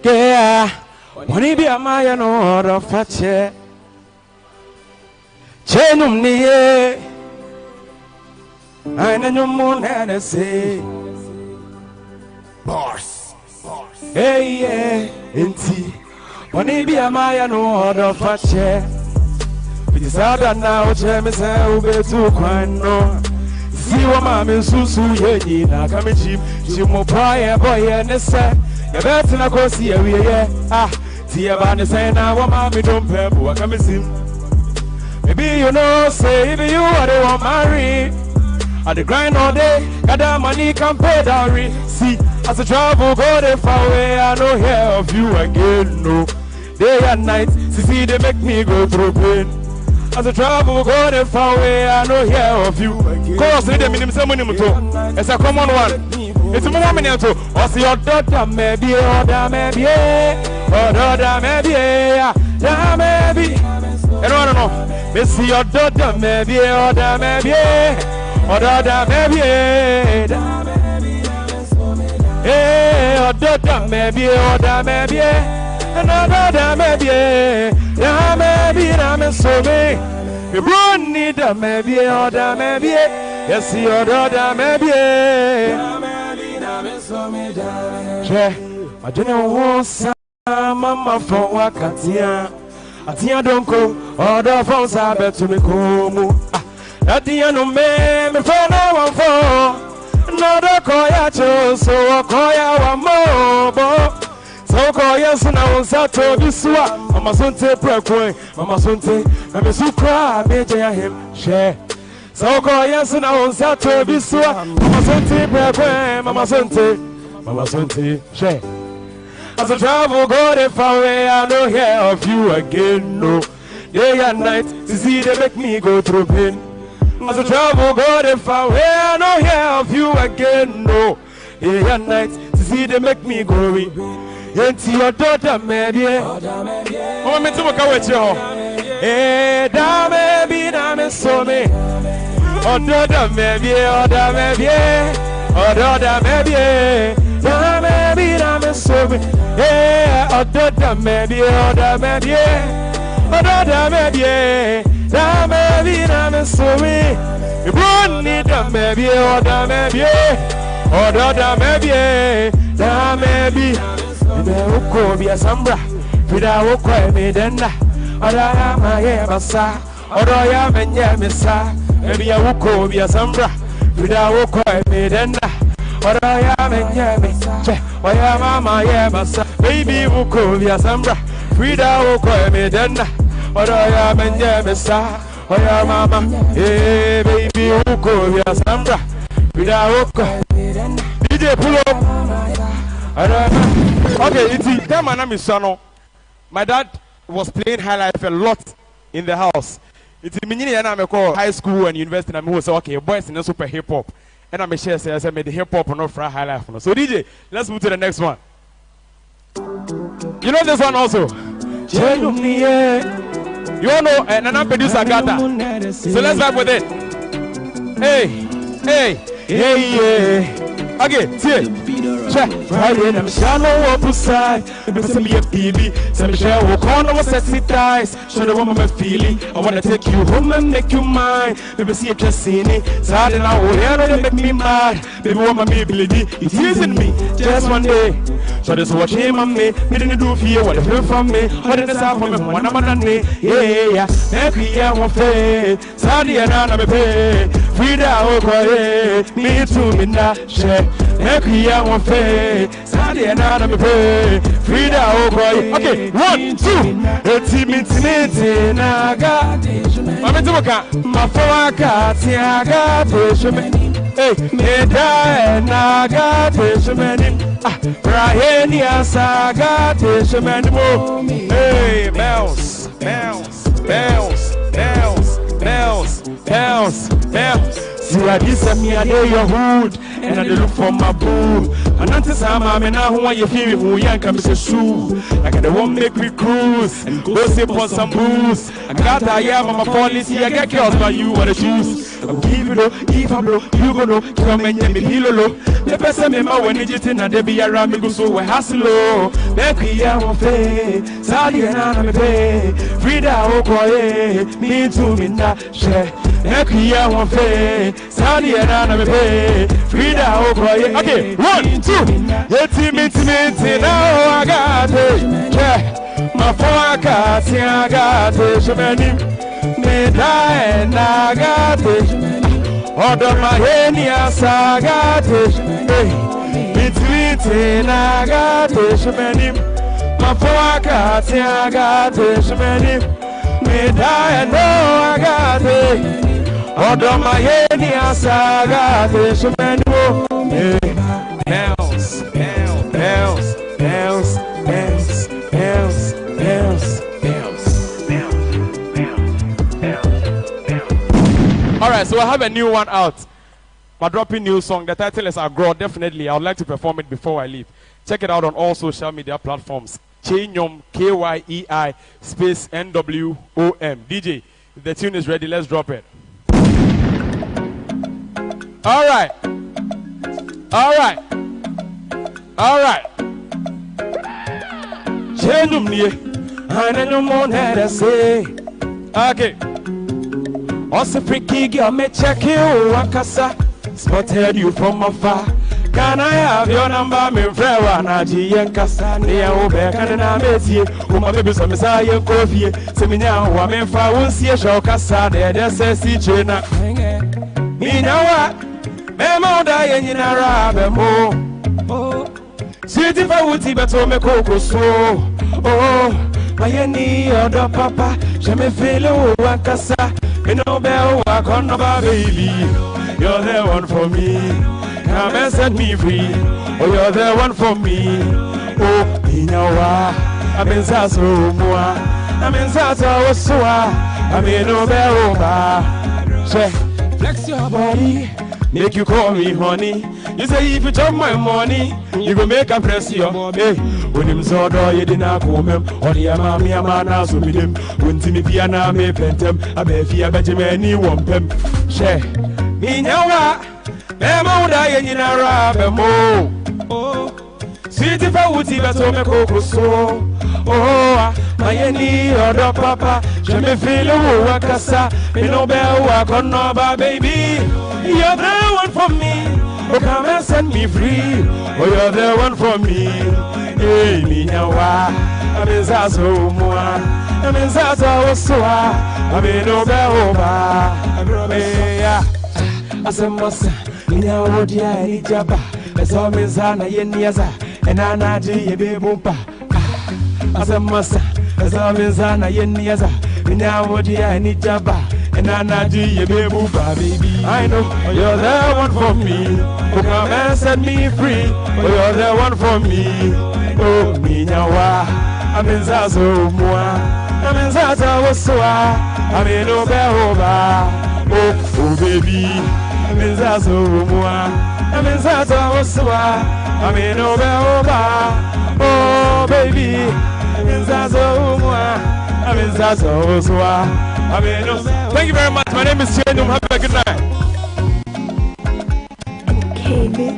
Yeah, when he be a man or a fatche, Chenum near, I know moon and a say, Boss, hey, yeah, inti, when he be a man or a fatche, it is out now, James, I will be too kind. No, see what mamma Susu, ye, come cheap, she will buy a boy and a set. You better not go see a way, ah. See about the saying now, what mommy don't pay, what can we see? Maybe you know, say, if you are the one married, at the grind all day, got that money can pay dowry. See, as I travel, go there far away, I know hear of you again, no. Day and night, see, they make me go through pain. As I travel, go there far away, I know hear of you again. Cause the minimum ceremony, it's a common one. It's a moment to what's your daughter, maybe, or da maybe, or da maybe, da maybe. And I don't know, miss your daughter, maybe, or da maybe, or da maybe, or daughter, maybe, or da maybe, and da maybe, da maybe, I'm so me. You don't need a maybe, or da maybe, yes, your daughter, maybe. I don't know what's Mama for Wakatia. Atia don't go, or the phones are better to me come. At the end of May, me for no one for another Koya, so a Koya more. So Koya, so now on Saturday, Biswa, Mama Sunte, Prequay, Mama Sunte, and Miss Ukra, Major him, share. So Koya, so now on Saturday, Biswa, Mama Sunte, Prequay, Mama Sunte, share. As I travel, go there far away, I don't hear of you again, no. Day and night, to see they make me go through pain. As I travel, go there far away, I don't hear of you again, no. Day and night, to see they make me go away. Ain't your daughter, maybe? Oh, me too, come with you. Hey, da maybe, da me so me. Ododa maybe, oda maybe, ododa maybe, da maybe, da me so me. Yeah, ododa maybe, oda maybe, ododa maybe, da maybe, da me so me. You run need da maybe, oda maybe, ododa maybe, da maybe. Me uko bi asambra, vida uko me denna, oda ya ma ye basa, oda ya menye misa. Maybe I will call me a sambra, vida will call me then. Or I am in Yami, why am I, Yamasa? Baby will call me a sambra, vida will call me then. Or I am in Yamasa, or I am, hey, baby will call me a sambra, vida will call me then. DJ pull up. Okay, it's that my name is Sano. My dad was playing high life a lot in the house. It's a mini and I'm call high school and university and I'm also okay, boys in the super hip hop. And I'm a share say I made the hip hop and not for high life. So DJ, let's move to the next one. You know this one also. You all know and I'm producer Gata. So let's vibe with it. Hey. Okay, see. Check. Friday, I'm shallow up side. Maybe some be a baby. Some share walk on over sexy ties. Show the woman my feeling. I wanna take you home and make you mine. Maybe see a Cassini. Sad and I will hear it make me mad. Baby, woman, me bleedy. It's using me just one day. So this watch him on me. Me didn't do fear what they feel from me. What did they say for me? One of my name. Yeah. Maybe I won't pay. Sadly, and I'm a pay. Frida, oh, me too, me not share. Maybe I won't pay. Sadly, and I'm a pay. Frida, oh, boy. Okay, 1, 2. It's me, Naga. I'm in Toka. My phone got hey, me die, Naga, Tishaman. Rahenia Saga, Tishaman. Hey, bounce. See what this and me, I know your hood, and I look for my boo. And until some I'm now who you feel who young can be so shoe. Like I won't make me cruise and go sip on some booze. I got I am on my policy, I get girls by you what the shoes. I'll give it up, if I'm low, you go low, come and get me pillow. The best of me, my when it's in a debby around me go so we hustle. Make me I won't pay, Sally and I'm a pay. Frida, oh boy, me too, me not share. Make me I won't pay. Sally and I'm a pay. Frida, oh boy. Okay, 1, 2. It's now I got it. Yeah, my phone I got it. Shemanim, me die and I got it. Order my henias, I got it. It's I got it. Shemanim, my phone I got it. Shemanim, me die and I got it. Order my henias, I got it. Shemanim, Alright, so I have a new one out. My dropping new song. The title is Agro. Definitely, I would like to perform it before I leave. Check it out on all social media platforms. Chenyom, Kyei space NWOM. DJ, if the tune is ready, let's drop it. Alright. Chenyom nie, I don't know what to say. Okay. Also freaky girl, me check you, Wakasa. Spotted you from afar. Can I have your number, me friend? Naji and Kasa, near Obeck and I met you. Who my baby some Messiah coffee. Semina, who I'm in for, won't see a show Kasa, there says see China. Me now, Memo die in a rabemo. Sweet if I would see better me cocoa so. Oh, my any other papa, she me feel Wakasa. You know, Bell, walk on the baby. You're the one for me. Come and set me free. Oh, you're the one for me. Oh, you know what? I'm in Sassua. I'm in Sassua. I'm in Oberoba. Flex your body. Make you call me honey. You say if you chop my money, you go make a press your body. When him saw do you didn't come him. Or the amana so with him. When Timmy Piana me pentem, I bet you bet you many womp him. She, Minyawa, Bemoda Yenara Bemo. Oh, City Fawuti Batome Coco. Oh, my any other papa, je me feel a wakasa, me no bear walk on no baby. You're the one for me, oh come and set me free. Oh, you're the one for me. Hey, Minyawa, I'm in Zazo Mua, I'm in Zazo Soa, I'm in Obeoba, as a mossa, Minyawa, dear Jabba, as all Mizana Yeniaza, and Anna G. Bumpa. As a massa, as a mizana yeniaza, and now what I need jabba, and Anna G, baby. I know you're the one for me, who come and set me free. Oh, you're the one for me. Oh, Minyawa, I'm in Zazo Mua, I'm in Zaza Waswa, I'm in Obeoba. Oh, baby, I'm in Zazo Mua, I'm in Zaza Waswa, I'm in Obeoba. Oh, baby. Thank you very much. My name is Chenum. Have a good night. Okay,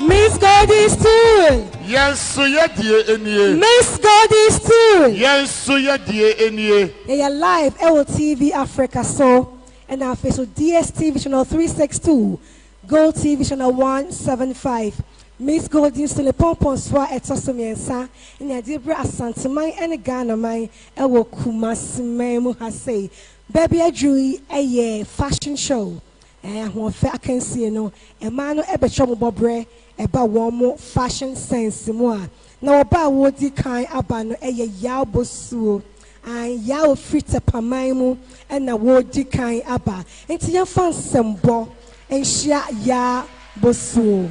Miss Goldie Stool. Yes, so yeah, dear, any. Miss Goldie Stool. Yes, so yeah, dear, any. You're live, LTV Africa, so. And our face so DSTV channel 362, Gold TV channel 175. Miss Goldie Stool, the Pompon Swa et Tosomiensa, and the Debra Asantamai and the Ghana Mai, Ewo Kumas Memu Hase. Baby, I drew a fashion show. And one fair can see no, a man no ever trouble bobre about one more fashion sense more. Now about what the kind abano a yaw bosu. And yaw frita pamaimu and a word decay abba. And to your fan sembo and shia ya bosu.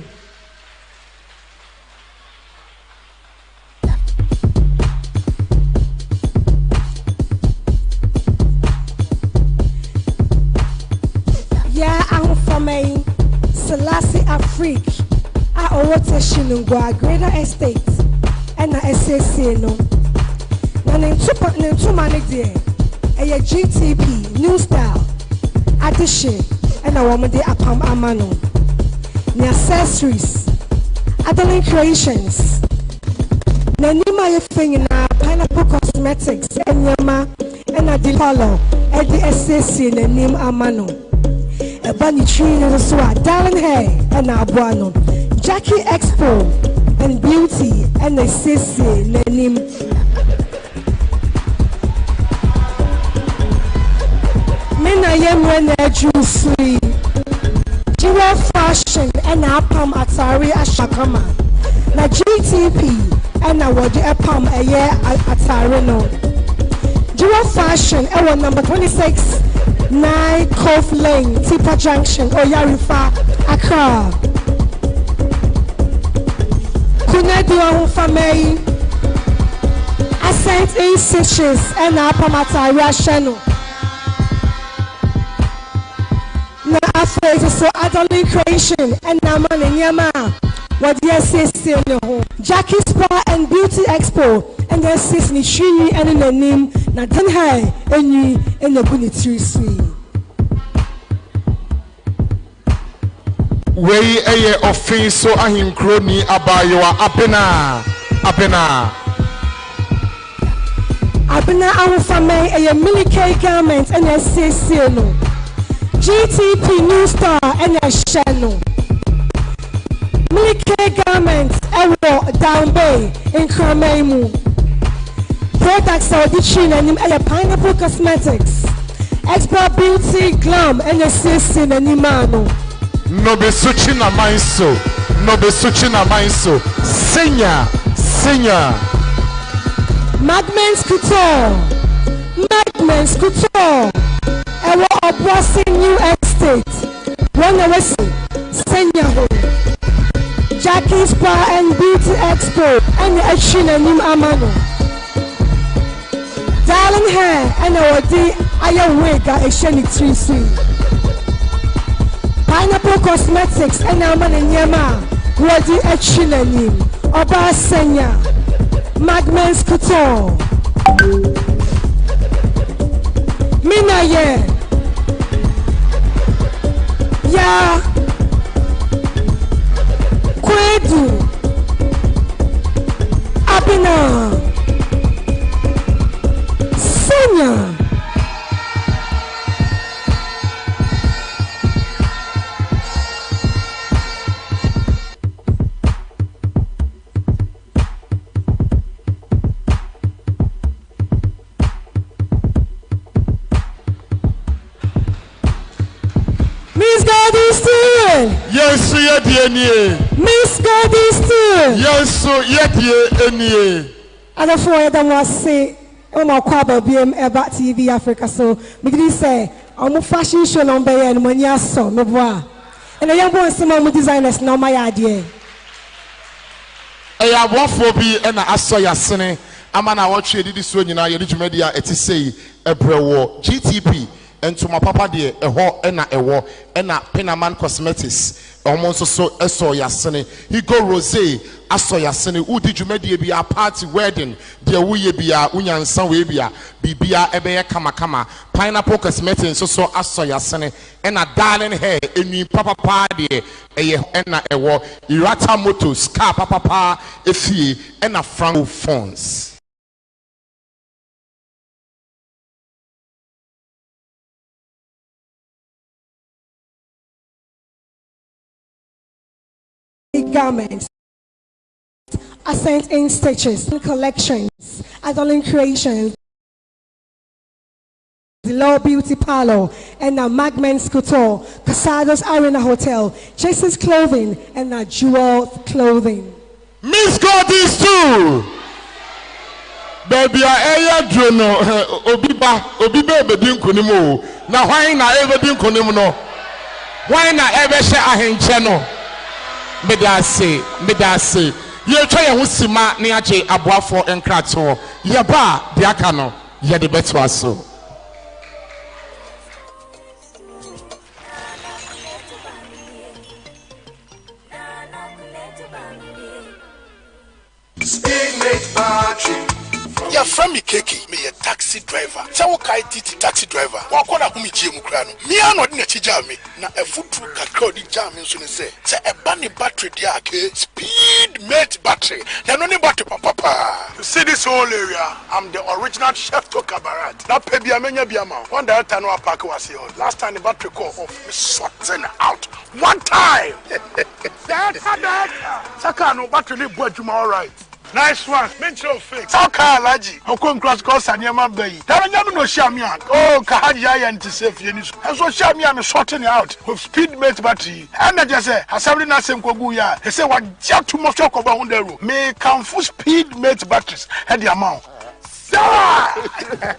Yeah, I'm from a Selassie Afrique. I owe to Shinungwa, Greater Estate, and I SSC no. And in two money there, a GTP, New Style, Addition, and a woman there upon Amano. The accessories, Adeline Creations, Nanima thing in Pineapple Cosmetics, and Yama, and a Dipolo, at the SSC in the name Amano. A bunny tree in the swat, Darling Hair, and Abuano, Jackie Expo, and Beauty, and the SSC in the name. I am when I juice free. Jewel fashion and Apam Atari Ashakama. Na GTP and I would Apam a year Atari no. Jewel fashion, our number 26, 9 Cove Lane, Tipa Junction, Oyarifa, Accra. Kunedu Famei. I sent in stitches and Apam Atari Ashano. So Adeline Creation and Naman and Yama. What the SSC in the home. Jackie Spa and Beauty Expo and the SSC Nishini and in the name Nadan Hai and you in the Bunitri Sweet. Way a offense so I him crony about your Abena. Abena our family a military garment and SSC no. GTP New Star and a channel. Military garments, Ewo Down Bay in Kramemu. Products audition and a Pineapple Cosmetics. Expert Beauty Glam and a Sissin and Nimano. No be switching a mind so. Senior. Magments Couture. Ewo Obrosing New Estate. One away. Senior home. Jackie Spa and Beauty Expo and the Action and Nim Amano. Darling Hair and our day Ayawega Exenic Tree Sweet. Pineapple Cosmetics and Aman and Yama. Wadi Action and Nim. Oba Senya. Magmen's Couture. Mina ye. Ya. Kwedu. Abina. Sonia. Yes, Miss Gadi Yes, yet, and the four of them was say, oh, my quabble BM about TV Africa. So, we did say, I'm a fashion show on Bay and when you saw me, and a young boy, some designers, no, my idea. I have one for be and I saw your son. I'm an hour trade this one, you know, your media, it is say, a pro GTP. And to my papa dear, a ho and a war and a Penaman Cosmetics, almost so a saw your sonny. He go rose, I saw your sonny. Who did you make be a party wedding? Dear we be a union son we be a bibia ebe kama pineapple cosmetics, so I saw your sonny and a darling hair in me papa party a war irata motos car papa a fee and a franco phones. Garments, Ascent in Stitches, collections, Adolin Creations, the Law Beauty Parlor, and the Magmen's Couture, Casados Arena Hotel, Jason's Clothing, and the Jewel Clothing. Miss Gordon's too. Baby, I drono obiba bedin kunimo. Na why na ever din kunimo no? Why na ever share a henche no? Medase. You try a husima niache abuafo enkrato. Yaba diakano. Yede betu aso. Speedmate battery. Your friend me keki, me a taxi driver. Chawo kai titi taxi driver. Wakona humi jemu krano. Me ano di nechi jami. Na a foot through kakao di jami so ne say. Say a bunny battery dia ke Speedmate battery. Na no ni battery papa. You see this whole area? I'm the original chef to Kabarat. Na pebi amenya biama. One director no park was here. Last time the battery call off, me sorting out. One time. That. Saka no battery ni buajuma all right. Nice one. Mental fix. How can Alaji? How come cross Sanyama Bay? Taranyam no Shamian. Oh, Kahaja and to save Yenis. And so Shamian sorting out with Speedmate battery. And I just say, Hasabri Nasem Koguya. He said, what just too much talk about Underu. May come for Speedmate batteries and the amount.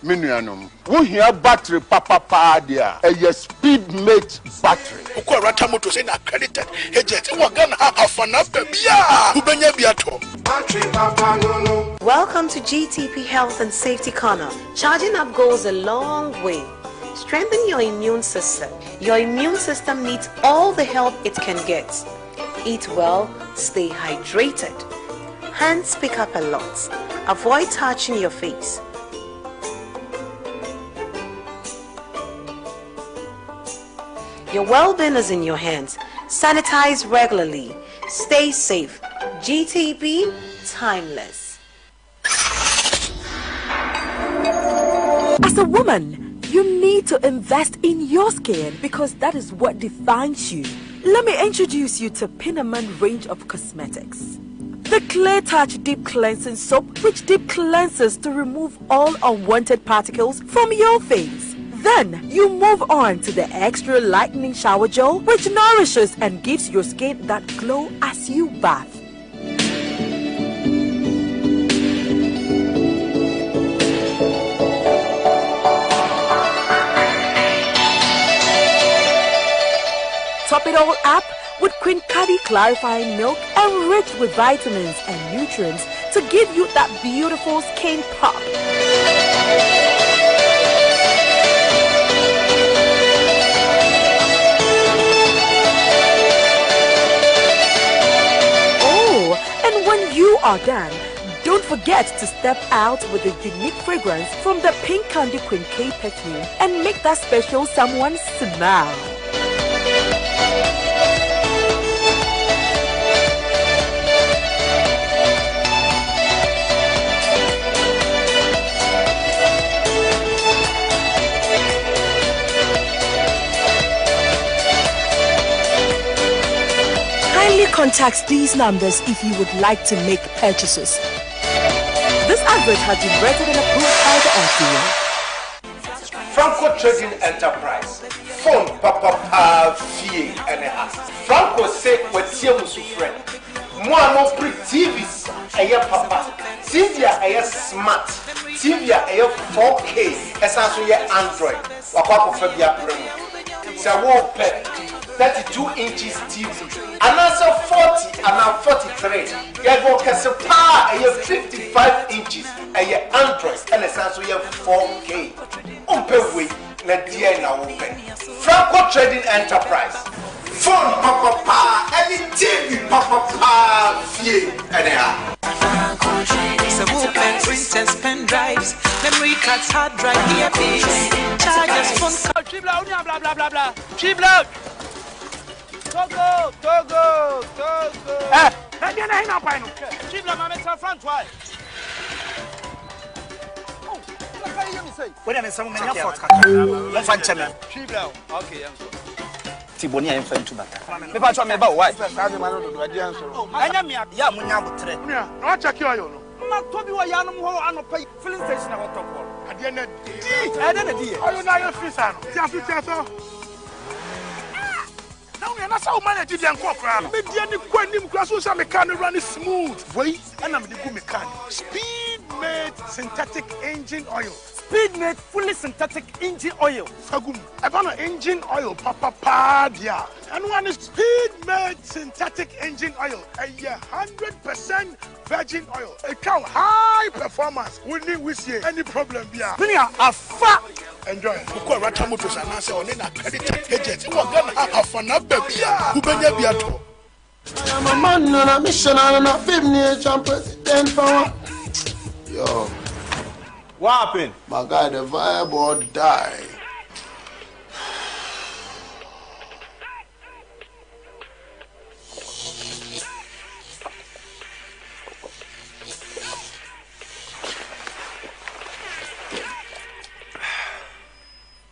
Minuanum. We hear battery papa dia. A Speedmate battery. Uko ratamoto say na accredited agent. Wagana afana bia. Ubenya biato. Welcome to GTP Health and Safety Corner. Charging up goes a long way. Strengthen your immune system. Your immune system needs all the help it can get. Eat well, stay hydrated. Hands pick up a lot. Avoid touching your face. Your well-being is in your hands. Sanitize regularly. Stay safe. GTP, timeless. As a woman, you need to invest in your skin because that is what defines you. Let me introduce you to Pinaman range of cosmetics. The Clear Touch Deep Cleansing Soap, which deep cleanses to remove all unwanted particles from your face. Then you move on to the Extra Lightening Shower Gel, which nourishes and gives your skin that glow as you bath. Top it all up with Queen Cadi Clarifying Milk, enriched with vitamins and nutrients to give you that beautiful skin pop. Oh, and when you are done, Don't forget to step out with a unique fragrance from the Pink Candy Queen K perfume and make that special someone smile. Kindly contact these numbers if you would like to make purchases. This advert has been rated and approved by the FDA. Franco Trading Enterprise. Phone Papa Fie and a half. Franco say what Siamusu friend. Moano pre TVs a papa. TV a smart. TV a 4K. Essentially Android. Wako Fabia Premium. It's a wall pet. 32 inches TV. And also 40 and 43. You go Casapa, 55 inches. A Android and essentially 4K. Umpe na dia na open. Franco Trading Enterprise. Phone papa, any TV papa, fie anyhow. Franco Trading. So open printers, pen drives, memory cards, hard drive, earpiece, chargers, phone cards. Chibla, blah blah blah blah. Chibla. Togo. Eh, na dia na hina pa no. Chibla mama tell front why. When I'm some many for Let's find channel. Okay, young. Tiboni, I am friend to that. Maybe I try me about why. I am ya munya. No check you. Ma to bi wa yanum ho anopa filling station na hot top. Ade na di. Ayo na yo fisa no. Ti asu so. Now we are not so managed to cry. Maybe any quantum class was a mechanic running smooth. Wait, and I'm the good mechanic. Speed made synthetic engine oil. Speed made fully synthetic engine oil. Sagum. I found an engine oil, papa dia. And one is speed made synthetic engine oil. A 100% virgin oil. A cow high performance. We need we see any problem here. When you are fat. Enjoy. Because Racha Motors and I say on a credit agent. You are gonna have an baby. Who be biato. I'm a man on a mission and a 5-year president power. Yo. What happened? My guy, the Wasborn died.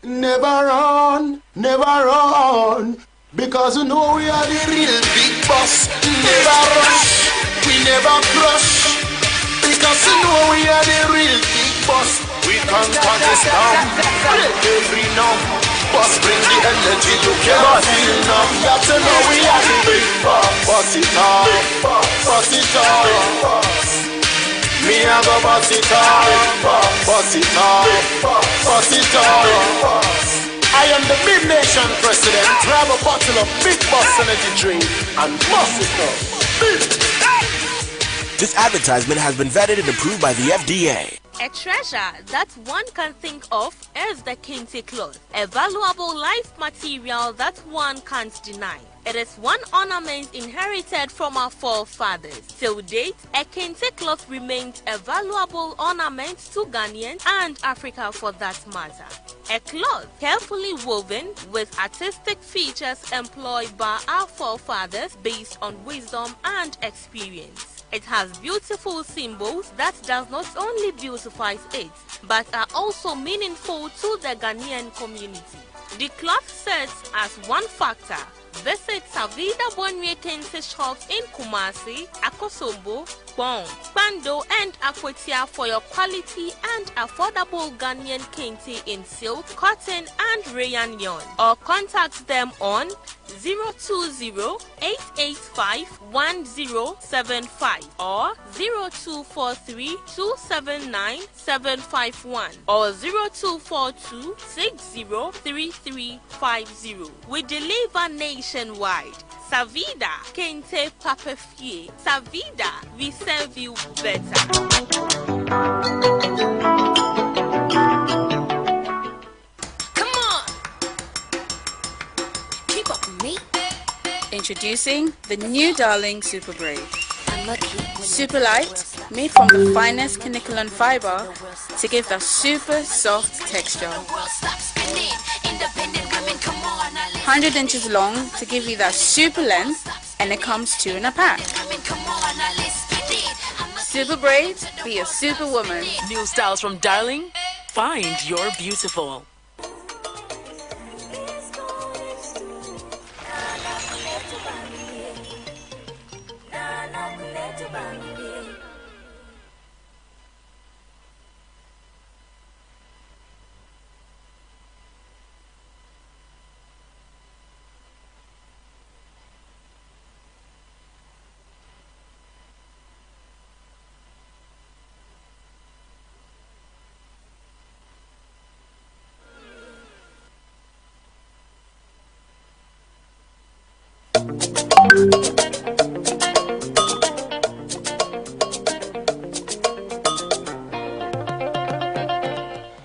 Never run, because you know we are the real big boss. Never rush, we never crush, because you know we are the real big boss. We can't this down, every now. Boss bring the energy, you cannot feel now. You have to know we are the big boss. Boss it up, boss it up. Me a go boss it up, boss it up, boss it up. I am the Big Nation President. Grab a bottle of Big Boss Energy drink and boss it up. This advertisement has been vetted and approved by the FDA. A treasure that one can think of is the kente cloth, a valuable life material that one can't deny. It is one ornament inherited from our forefathers. Till date, a kente cloth remains a valuable ornament to Ghanaians and Africa for that matter. A cloth carefully woven with artistic features employed by our forefathers based on wisdom and experience. It has beautiful symbols that does not only beautify it, but are also meaningful to the Ghanaian community. The cloth serves as one factor. Visit Savida Bonwe Kente shops in Kumasi, Akosombo, Bon, Bando and Akwetia for your quality and affordable Ghanaian kente in silk, cotton and rayon yarn, or contact them on 020-885-1075 or 0243-279-751 or 0242-603350. We deliver nationwide. Savida Kente Papefie. Savida, we serve you better. Come on! Keep up with me. Introducing the new Darling Super Brave. Super light, made from the finest Kinnikulon fiber to give that super soft texture. 100 inches long to give you that super length, and it comes 2 in a pack. Super braids, be a superwoman. New styles from Darling, find your beautiful.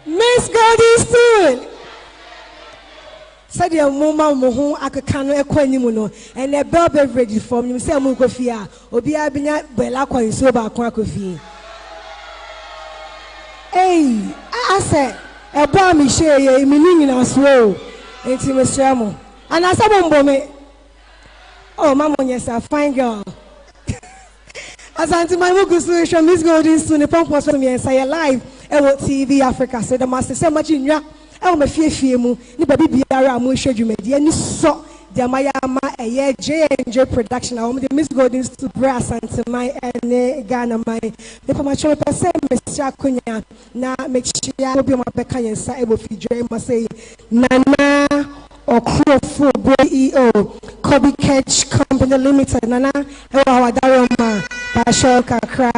Miss Goldie Stool. Said your mama moho akakano ekwanimu no and a bell beverage from you say mukofia obi abinya bella kwa nso ba kwa kofi. Hey, I said a bomb share ye meaning na so enti mesramo. And I said bombe. Oh mama yes a fine girl. As anti my mugusu Miss Goldie Stool ne pompo so me say live TV Africa said the master so much in ya. I am a fear mu ni baby biara amu hwedwumadi ani so de maya ma eye J&J production am the Miss Golden to brass and my ene Ghana my me pa ma chwe pese Mr. Akonya na me chia obi ma beka yensa ebo fidwe ma say Nana Okrofo CEO Kobe Catch Company Limited Nana e wa wadaro ma pa show kakra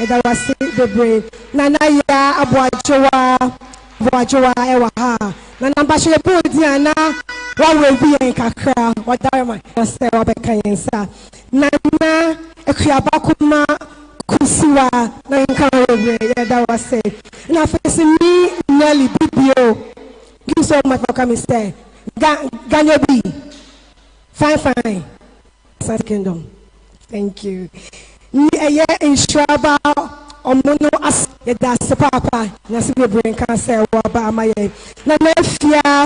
e da wasi the brave Nana ya aboajowa Wajowa ewa ha na namba she podi ana wa we bi en kakra wa darma se wa beka yensa na ekuaba kuma kusiwa na nka we ya da wa say na face me Nelly BBO give so much for coming say ganyo bi fine kingdom thank you ni eye insuraba omono as yeda se papa na se be brain can say wa ba amaye na nafia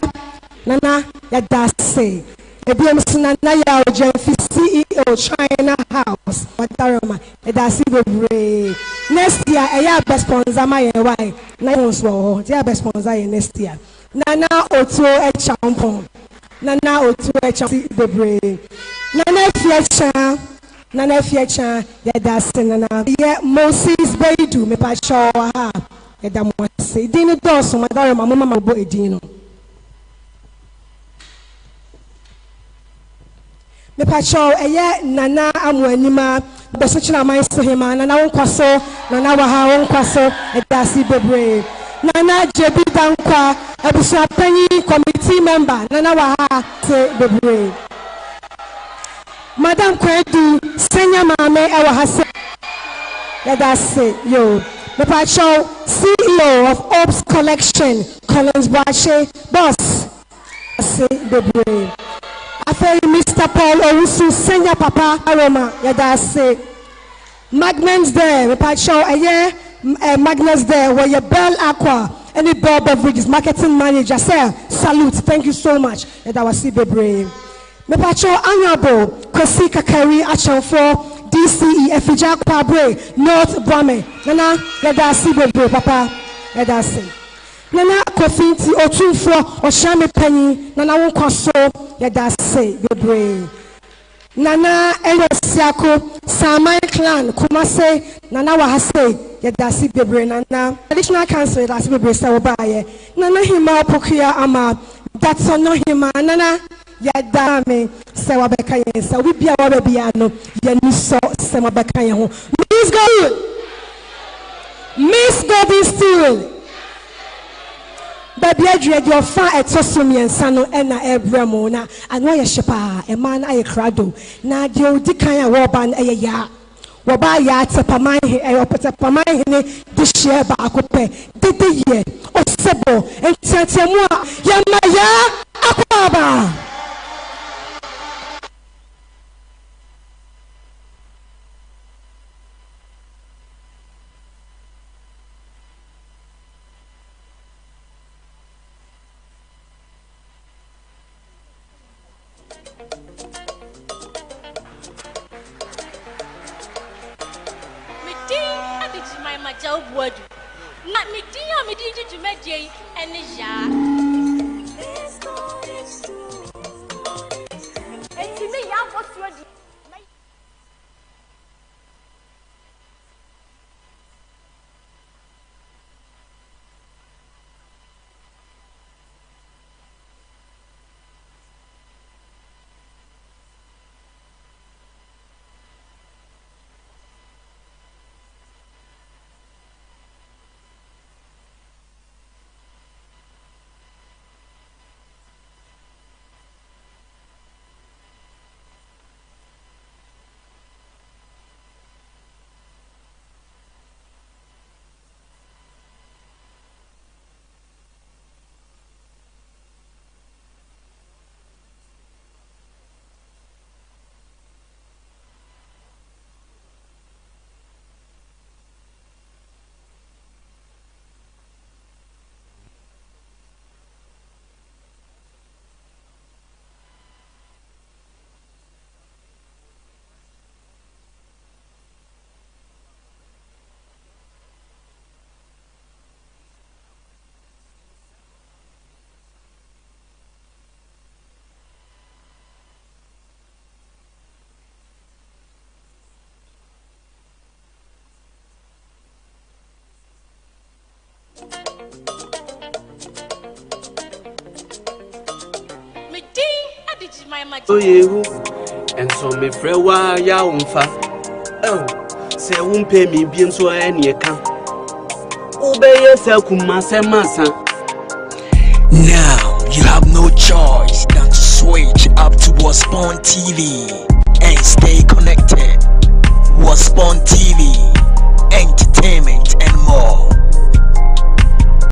na yeda se ebiem sina na ya oje CEO China House wadaroma yeda se be brain next year eya best sponsor amaye why na wons wo dia best sponsor next year na oto e champon na oto e champon be brain na fiacha Nana Fiacha, Yadasana, yet Moses Baidu, me pacho ha, Yadamwase, Dino Dawson, Madame Mamma Boy Dino. Me pacho, a yet Nana Amwanima, the Suchina Mines to him, and I won't kwaso, Nana Waha won't kwaso, a Dasi Bebre. Nana Jebi Dankwa, a Busha Penny committee member, Nana Waha, say Bebre. Madam Kwedu, Senya Mame, Ewa Hase. Let us say, yo. Me pacho, CEO of Ops Collection, Collins Bache, boss. I say the brave. I feel Mr. Paul Owusu, Senya Papa, Aroma. Let us say. Magnums there, me pacho, Magnus there, where your Bell Aqua, any Bell Beverages, marketing manager, sir. Salute, thank you so much. Let us see the brave. Me pacho honorable Kosi Kakari Achanfo DCE Efija Kwabre North Brame Nana yada si bebe papa yada si Nana Kofinti Otunfo Oshame Penny Nana Wonkoso yada si bebe Nana Elesiako Samai Clan Kumase Nana Wahase yada si bebe Nana additional council yada si bebe sa obaye Nana Hima Pokia Ama that's no Hima Nana Yada me se wabeka yensa we bia wabia no ye ni so se wabeka ye ho Miss Goldie Stool baby adwe de ofa etosom yensa no e na ebramo na ano ye shepa e man aye krado na de odikan a wo ba na ye ya wo ba ya tepaman he e tepaman he ne de share ba akope de ye osebo entiatemu a ye ma ya akaba my major word. Not me, dear, me, did you make Jay and the jar? And to me, young was your. Oh, you and so me frewa ya umfa. Oh, say won't pay me bien so any account. Obey yourself, massa. Now you have no choice than to switch up to Wasborn TV and stay connected. Wasborn TV.